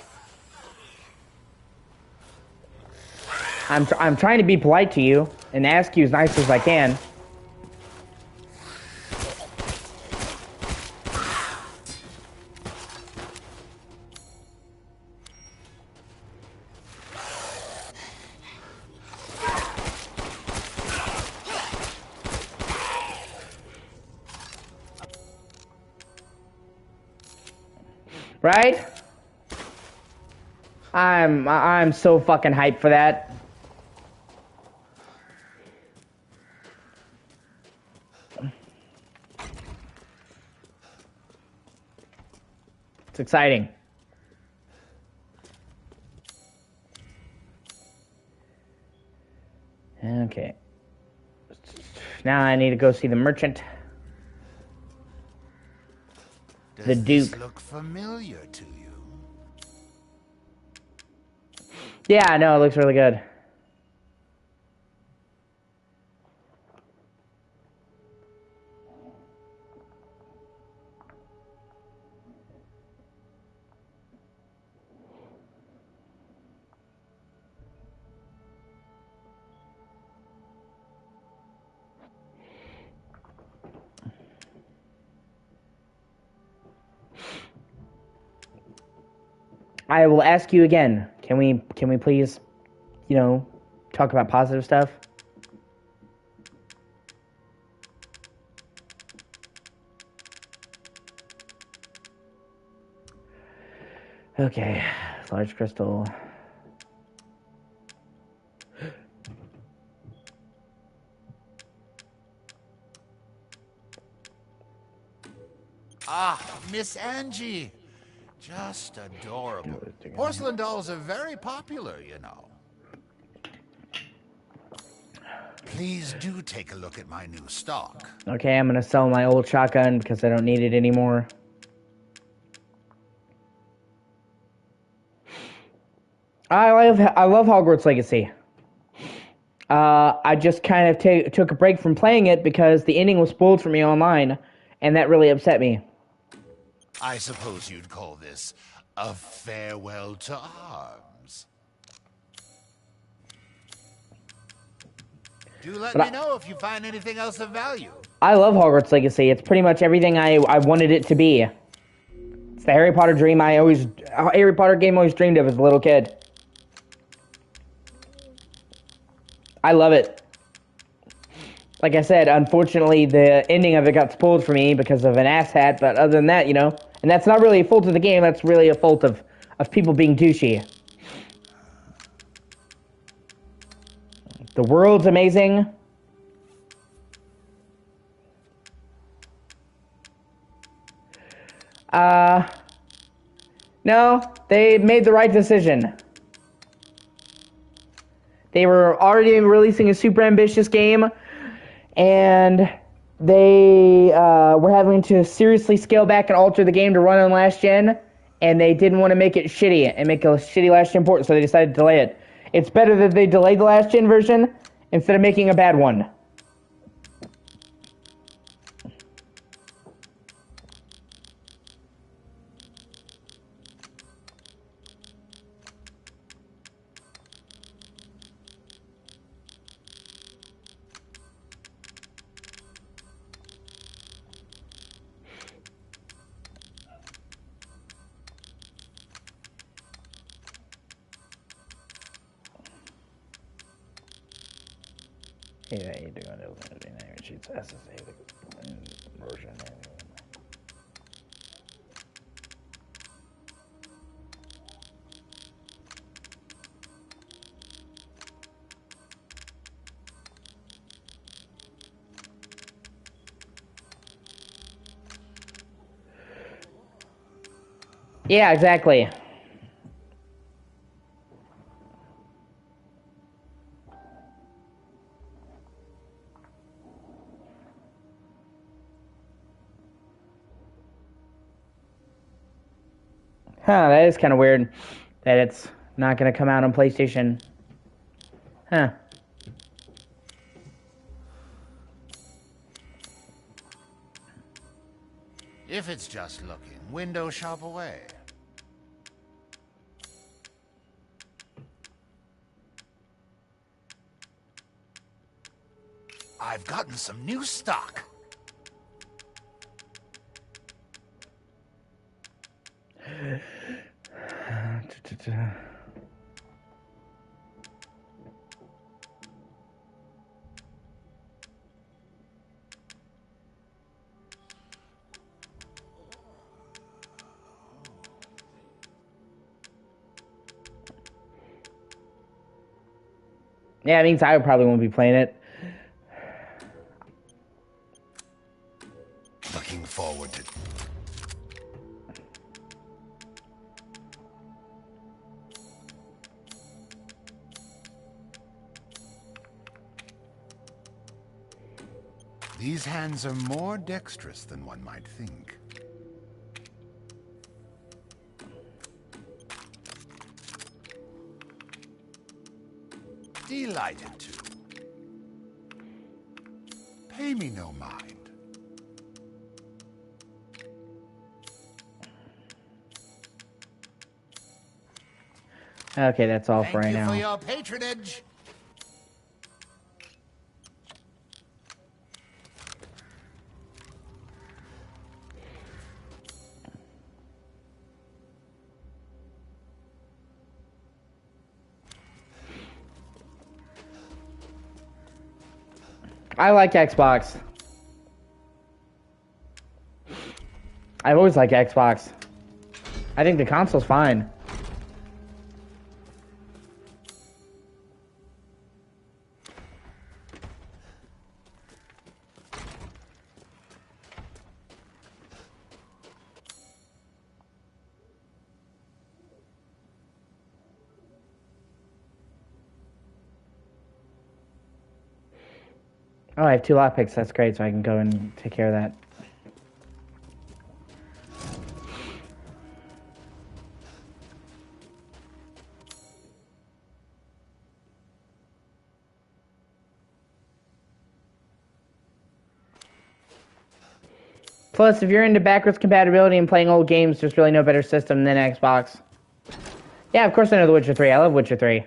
I'm trying to be polite to you and ask you as nice as I can. Right? I'm so fucking hyped for that. It's exciting. Okay. Now I need to go see the merchant. Does The this Duke. look familiar to you? Yeah, no, it looks really good. I will ask you again. Can we please, you know, talk about positive stuff? Okay, large crystal. Ah, Miss Angie. Just adorable. Porcelain dolls are very popular, you know. Please do take a look at my new stock. Okay, I'm gonna sell my old shotgun because I don't need it anymore. I love Hogwarts Legacy. I just kind of took a break from playing it because the ending was spoiled for me online, and that really upset me. I suppose you'd call this a farewell to arms. Do let me know if you find anything else of value. I love Hogwarts Legacy. It's pretty much everything I wanted it to be. It's the Harry Potter dream Harry Potter game I always dreamed of as a little kid. I love it. Like I said, unfortunately, the ending of it got spoiled for me because of an asshat, but other than that, you know, and that's not really a fault of the game, that's really a fault of people being douchey. The world's amazing. No, they made the right decision. They were already releasing a super ambitious game, and they were having to seriously scale back and alter the game to run on last gen, and they didn't want to make it shitty and make a shitty last gen port, so they decided to delay it. It's better that they delayed the last gen version instead of making a bad one. Yeah, you do it. Sheets SSA version. Yeah, exactly. Huh, that is kind of weird that it's not going to come out on PlayStation. Huh. If it's just looking, window shop away. I've gotten some new stock. Yeah, it means I probably won't be playing it. Looking forward to... These hands are more dexterous than one might think. Delighted to. Pay me no mind. Okay, that's all for right Thank you now. for your patronage. I like Xbox. I've always liked Xbox. I think the console's fine. Oh, I have 2 lockpicks. That's great, so I can go and take care of that. Plus, if you're into backwards compatibility and playing old games, there's really no better system than Xbox. Yeah, of course I know The Witcher 3. I love Witcher 3.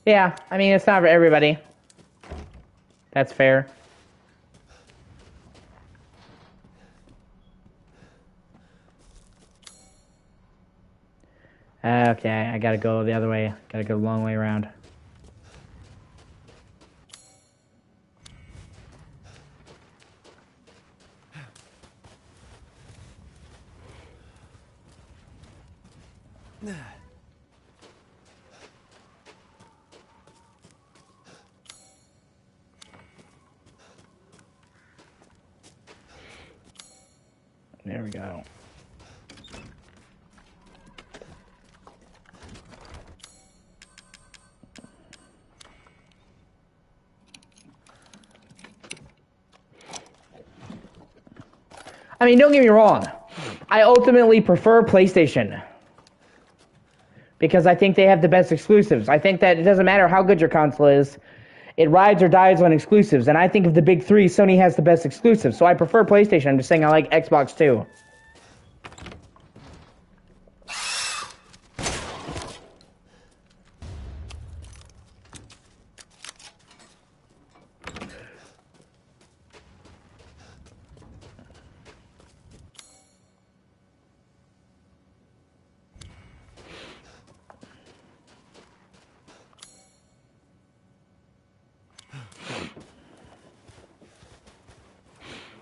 Yeah, I mean, it's not for everybody. That's fair. Okay, I gotta go the other way. Gotta go the long way around. There we go. I mean, don't get me wrong. I ultimately prefer PlayStation. Because I think they have the best exclusives. I think that it doesn't matter how good your console is. It rides or dies on exclusives. And I think of the big 3, Sony has the best exclusives. So I prefer PlayStation. I'm just saying I like Xbox too.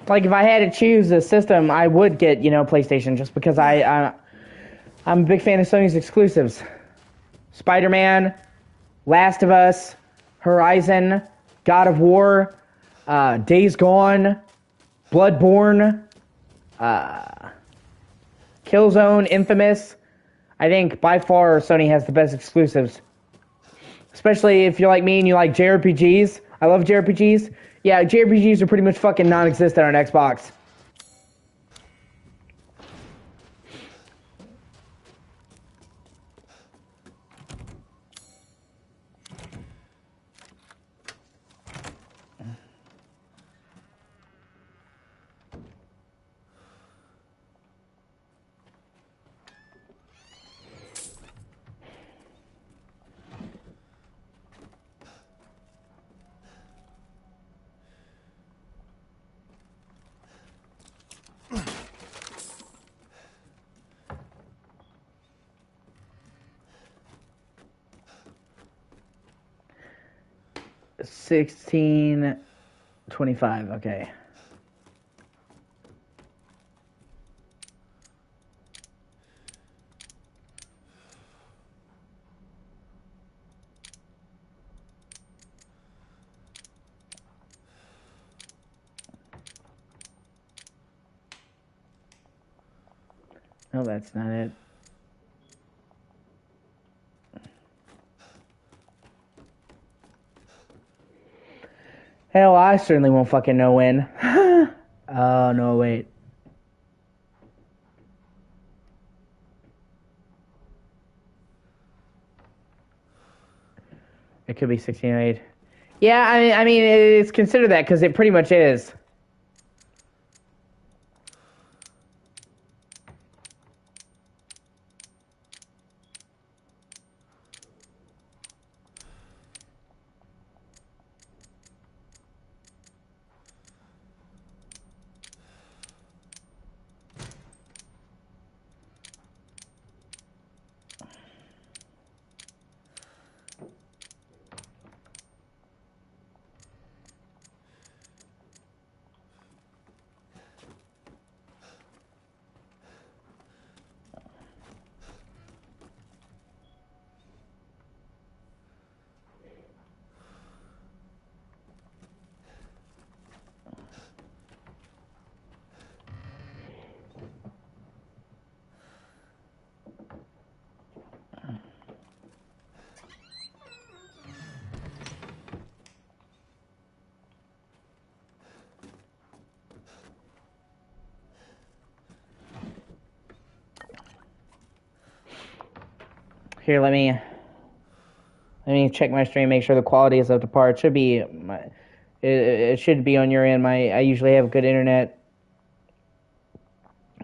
Like, if I had to choose a system, I would get, PlayStation, just because I'm a big fan of Sony's exclusives. Spider-Man, Last of Us, Horizon, God of War, Days Gone, Bloodborne, Killzone, Infamous. I think, by far, Sony has the best exclusives. Especially if you're like me and you like JRPGs. I love JRPGs. Yeah, JRPGs are pretty much fucking non-existent on Xbox. 1625. Okay. No, that's not it. Hell, I certainly won't fucking know when. Oh, no, wait. It could be 1608. Yeah, I mean, it's considered that because it pretty much is. Here, let me check my stream, make sure the quality is up to par. It should be it should be on your end. I usually have good internet,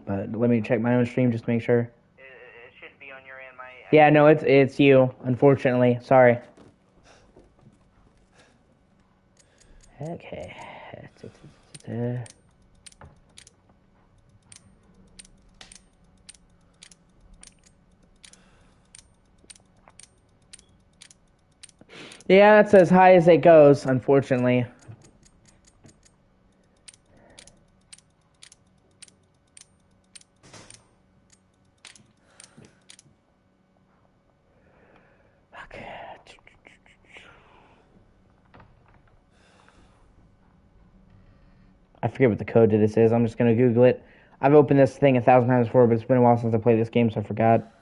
but let me check my own stream just to make sure. It should be on your end. Yeah, no, it's you. Unfortunately, sorry. Okay. Yeah, that's as high as it goes, unfortunately. Okay. I forget what the code to this is. I'm just gonna Google it. I've opened this thing 1,000 times before, but it's been a while since I played this game, so I forgot.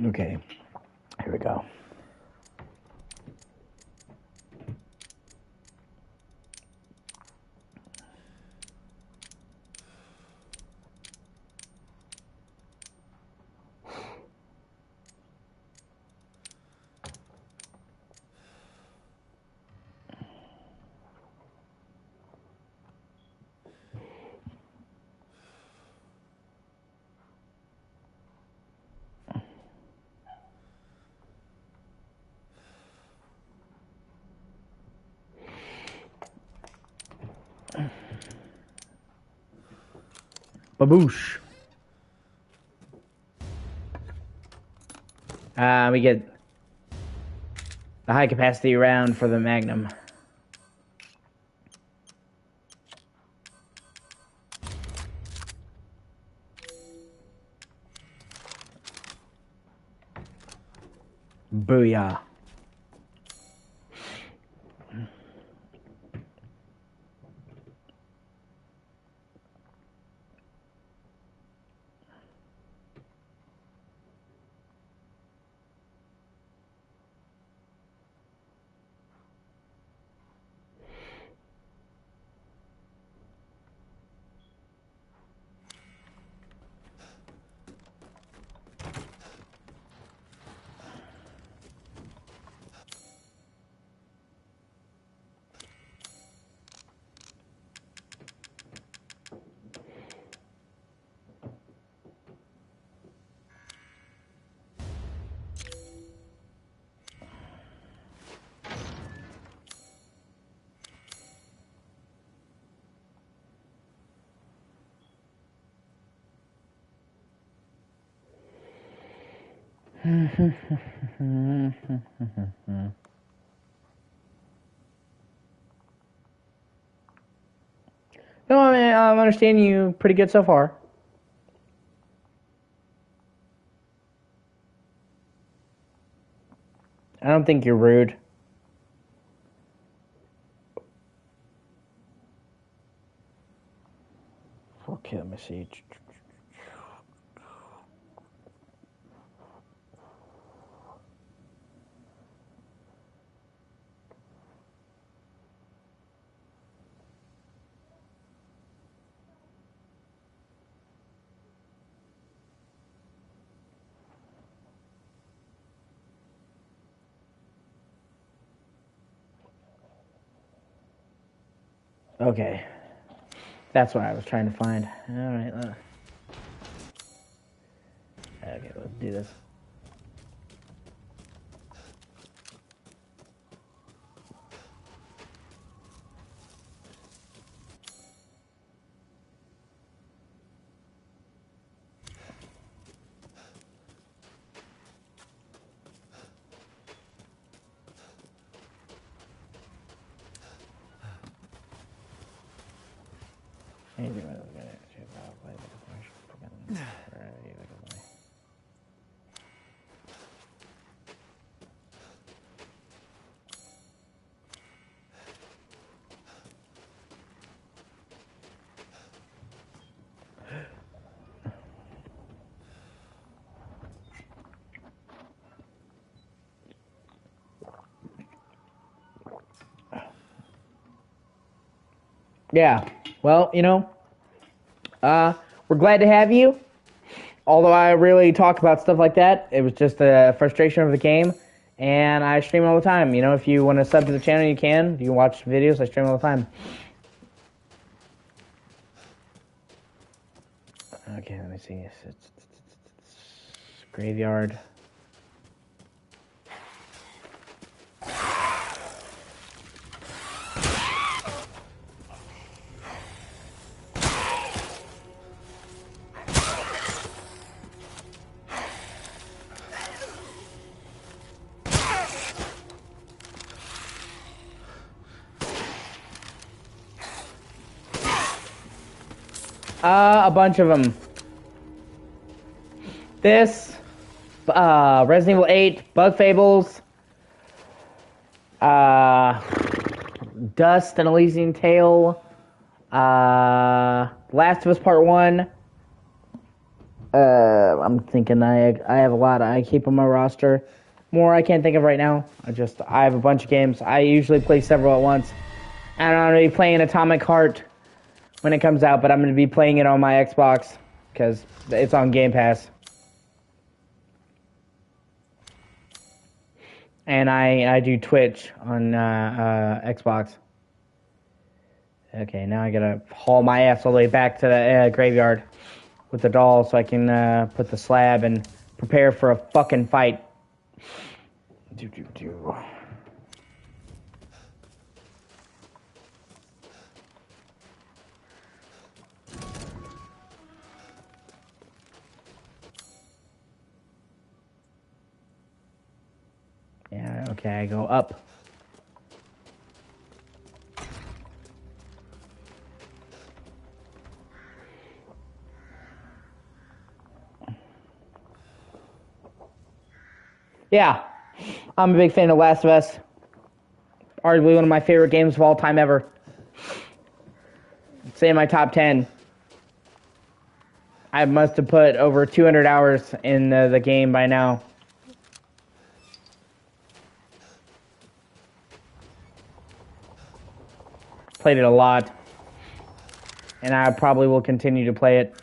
Okay, here we go. Baboosh. We get the high capacity round for the Magnum. Booyah. No, I mean, I'm understanding you pretty good so far. I don't think you're rude. Okay, let me see. Okay. That's what I was trying to find. Alright. Okay, let's do this. Yeah. Well, we're glad to have you. Although I really talk about stuff like that, it was just a frustration of the game, and I stream all the time. If you want to sub to the channel, you can. You can watch videos. I stream all the time. Okay, let me see. It's graveyard. A bunch of them. This, Resident Evil 8, Bug Fables, Dust and Elysian Tale, Last of Us Part 1. I'm thinking I have a lot I keep on my roster. More I can't think of right now. I have a bunch of games. I usually play several at once. And I'm going to be playing Atomic Heart when it comes out, but I'm going to be playing it on my Xbox because it's on Game Pass. And I do Twitch on Xbox. Okay, now I gotta haul my ass all the way back to the graveyard with the doll so I can put the slab and prepare for a fucking fight. Yeah, okay, I go up. Yeah, I'm a big fan of Last of Us. Arguably one of my favorite games of all time ever. Say in my top 10. I must have put over 200 hours in the game by now. Played it a lot. And I probably will continue to play it.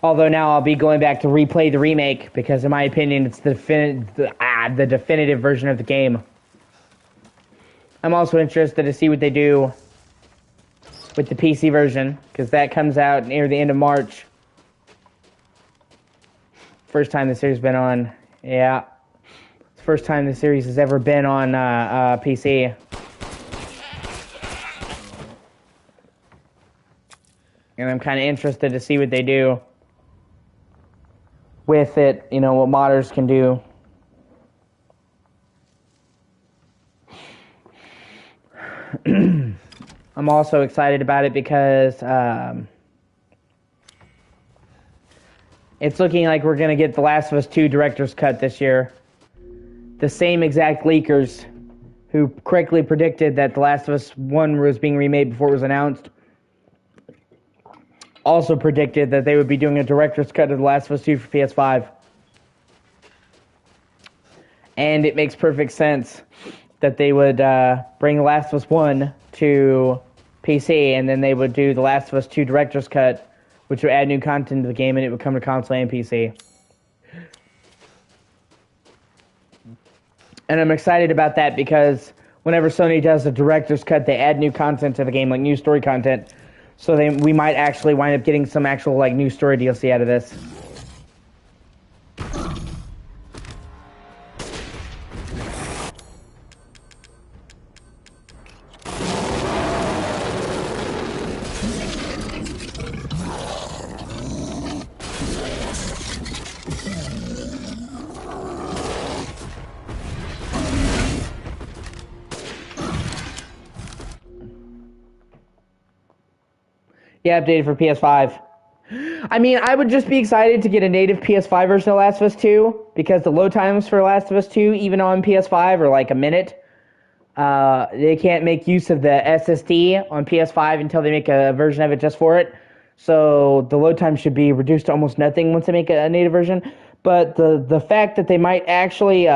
Although now I'll be going back to replay the remake because in my opinion it's the definitive version of the game. I'm also interested to see what they do with the PC version because that comes out near the end of March. First time the series has been on. Yeah. It's the first time the series has ever been on PC. And I'm kind of interested to see what they do. with it, you know, what modders can do. I'm also excited about it because it's looking like we're going to get The Last of Us 2 Director's Cut this year. The same exact leakers who correctly predicted that The Last of Us 1 was being remade before it was announced also predicted that they would be doing a Director's Cut of The Last of Us 2 for PS5. And it makes perfect sense that they would bring The Last of Us 1 to PC, and then they would do The Last of Us 2 Director's Cut, which would add new content to the game, and it would come to console and PC. And I'm excited about that because whenever Sony does a Director's Cut, they add new content to the game, like new story content. So we might actually wind up getting some actual like new story DLC out of this. Yeah, updated for PS5. I mean, I would just be excited to get a native PS5 version of Last of Us 2, because the load times for Last of Us 2, even on PS5, are like a minute. They can't make use of the SSD on PS5 until they make a version of it just for it. So the load time should be reduced to almost nothing once they make a native version. But the fact that they might actually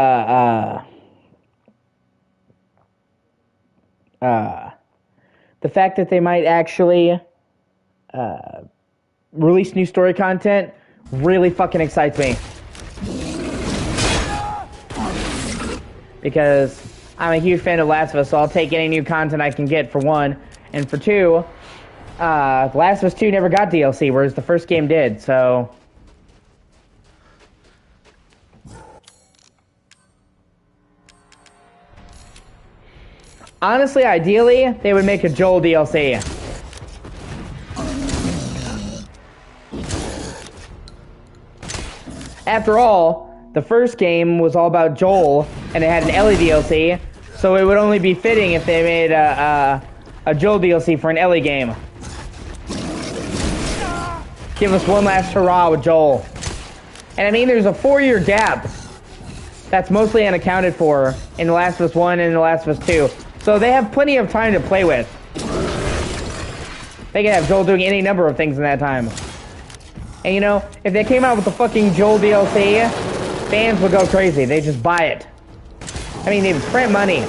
release new story content really fucking excites me. Because I'm a huge fan of Last of Us, so I'll take any new content I can get, for one. And for two, Last of Us 2 never got DLC, whereas the first game did, so... Honestly, ideally, they would make a Joel DLC. After all, the first game was all about Joel, and it had an Ellie DLC, so it would only be fitting if they made a Joel DLC for an Ellie game. Give us one last hurrah with Joel. And I mean, there's a 4-year gap that's mostly unaccounted for in The Last of Us 1 and The Last of Us 2. So they have plenty of time to play with. They can have Joel doing any number of things in that time. And you know, if they came out with the fucking Joel DLC, fans would go crazy. They'd just buy it. I mean, they would print money.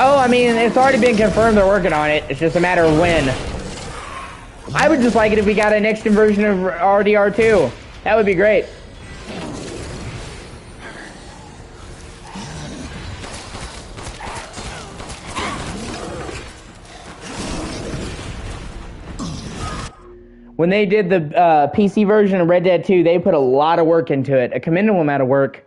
Oh, I mean, it's already been confirmed they're working on it. It's just a matter of when. I would just like it if we got a next-gen version of RDR2. That would be great. When they did the PC version of Red Dead 2, they put a lot of work into it. A commendable amount of work.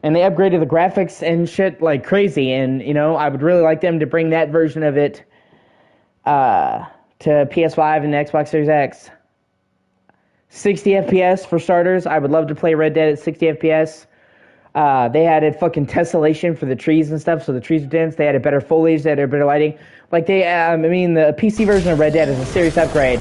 And they upgraded the graphics and shit like crazy. And, you know, I would really like them to bring that version of it to PS5 and the Xbox Series X. 60 FPS for starters. I would love to play Red Dead at 60 FPS. They added fucking tessellation for the trees and stuff, so the trees are dense. They added better foliage, they added better lighting. Like, the PC version of Red Dead is a serious upgrade.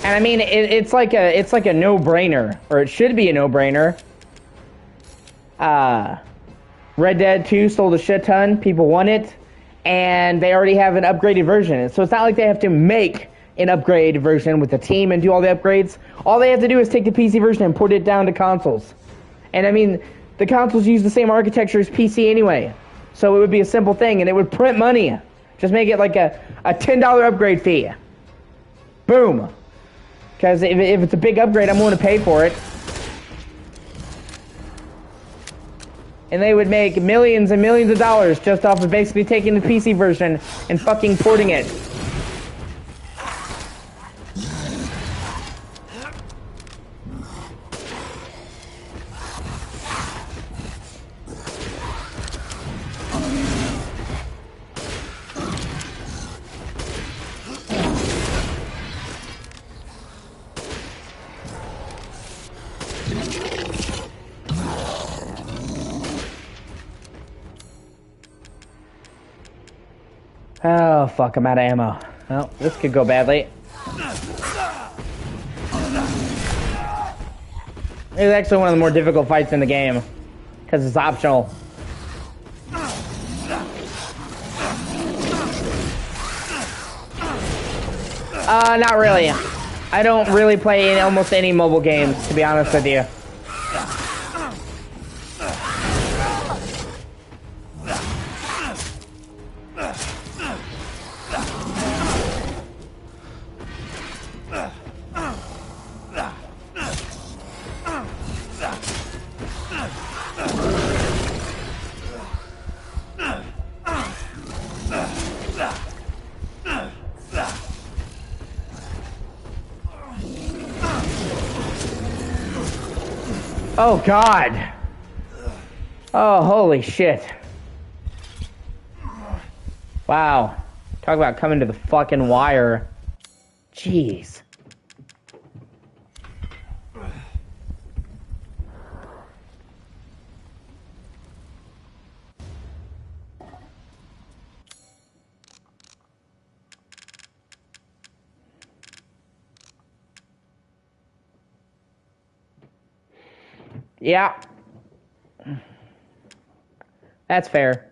And I mean, it's like a no-brainer, or it should be a no-brainer. Red Dead 2 sold a shit ton. People want it. And they already have an upgraded version. So it's not like they have to make an upgraded version with the team and do all the upgrades. All they have to do is take the PC version and put it down to consoles. And I mean, the consoles use the same architecture as PC anyway. So it would be a simple thing, and it would print money. Just make it like a $10 upgrade fee. Boom. Because if it's a big upgrade, I'm willing to pay for it. And they would make millions and millions of dollars just off of basically taking the PC version and fucking porting it. Oh, fuck, I'm out of ammo. Well, this could go badly. It's actually one of the more difficult fights in the game. Because it's optional. Not really. I don't really play in almost any mobile games, to be honest with you. Oh, God. Oh, holy shit. Wow. Talk about coming to the fucking wire. Jeez. Yeah. That's fair.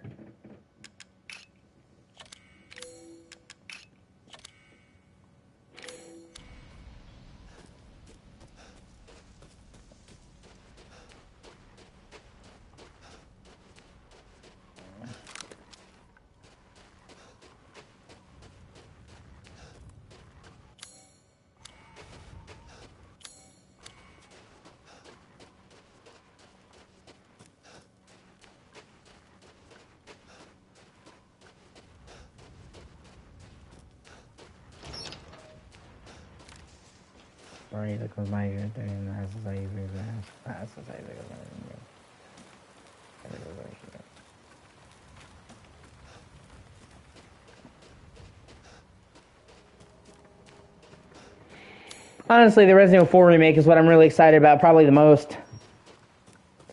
Honestly, the Resident Evil 4 remake is what I'm really excited about, probably the most.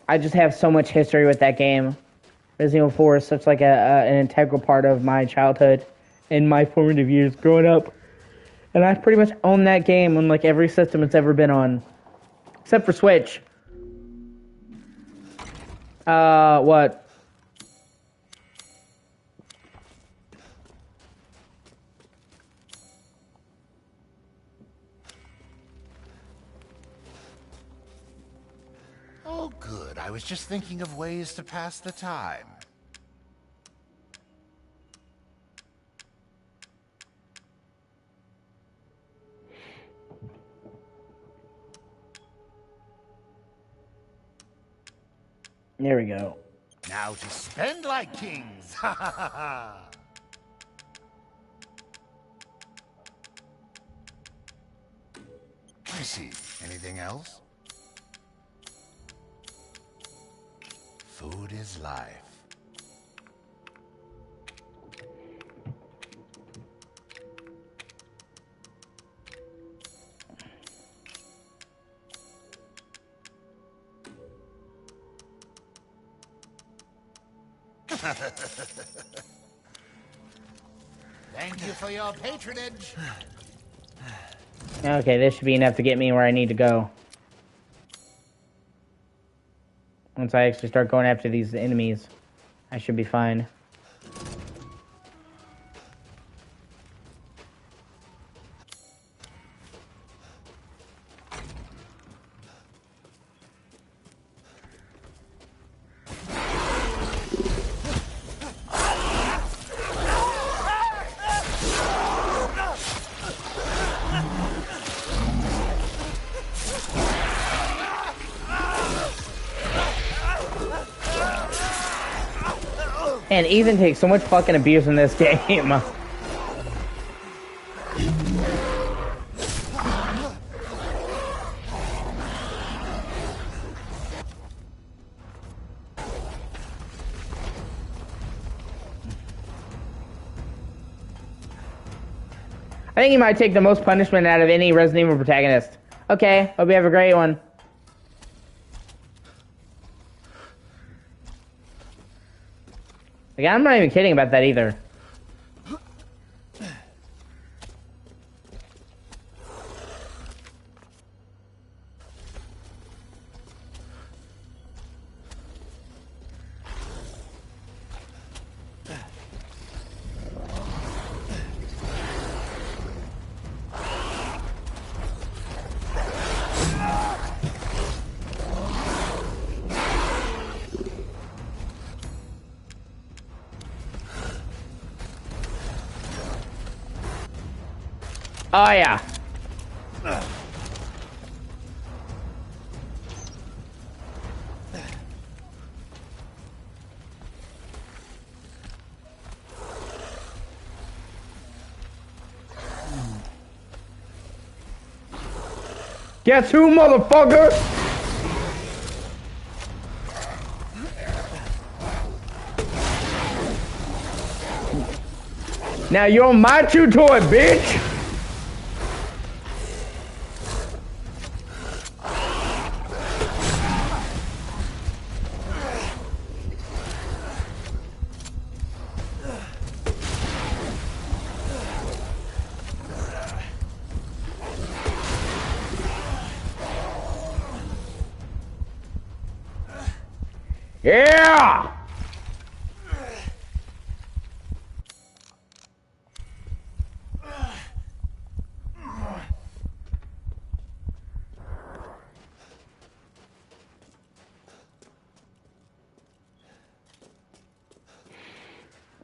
I just have so much history with that game. Resident Evil 4 is such like an integral part of my childhood and my formative years growing up. And I pretty much own that game on like every system it's ever been on. Except for Switch. What? Oh, good. I was just thinking of ways to pass the time. There we go. Now to spend like kings. Ha ha ha ha. I see. Anything else? Food is life. Thank you for your patronage. Okay, this should be enough to get me where I need to go. Once I actually start going after these enemies, I should be fine. And Ethan takes so much fucking abuse in this game. I think he might take the most punishment out of any Resident Evil protagonist. Okay, hope you have a great one. Like, I'm not even kidding about that either. Oh, yeah. Guess who, motherfucker? Now you're my chew toy, bitch! Yeah!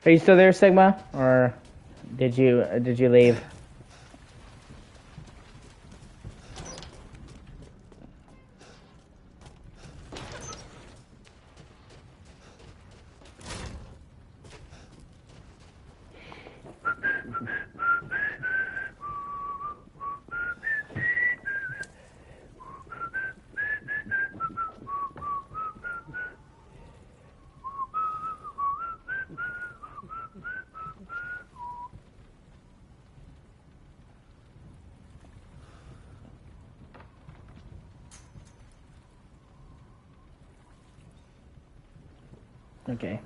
Are you still there, Sigma? Or did you leave? Okay.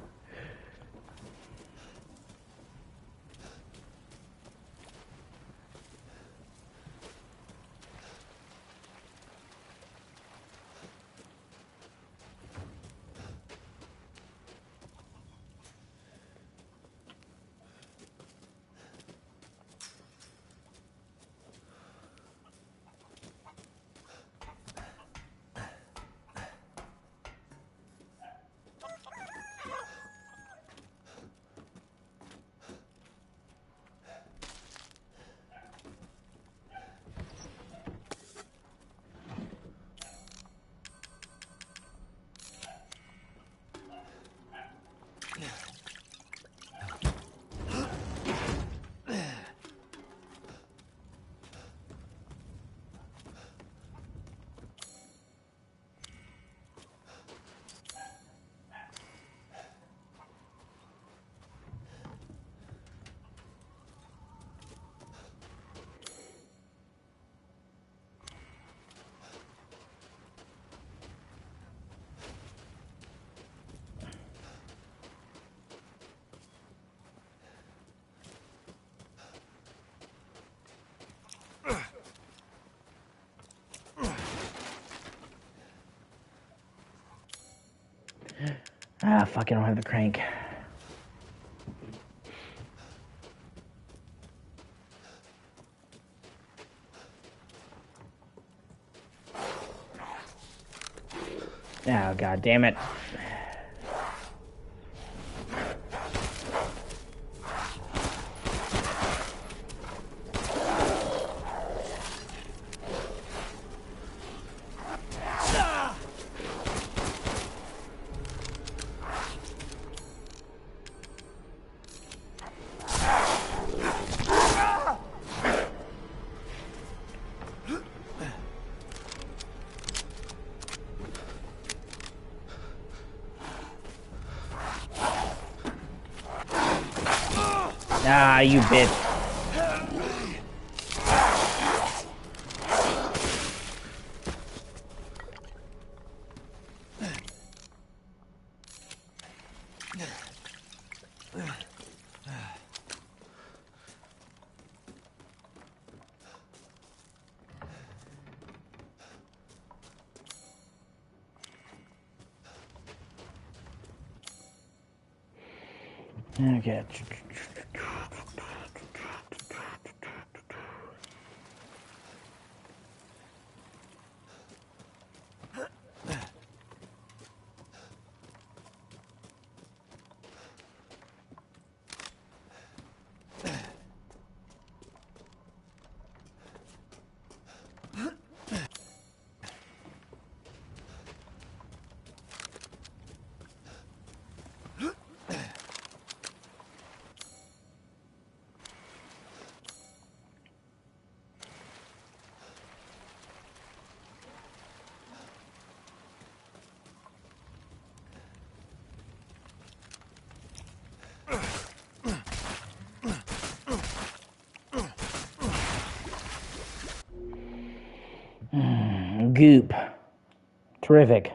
Ah, fuck, I don't have the crank. Oh, god damn it. Ah, you bitch. Okay. Goop. Terrific.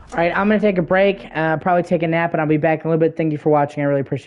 All right, I'm going to take a break, probably take a nap, and I'll be back in a little bit. Thank you for watching. I really appreciate it.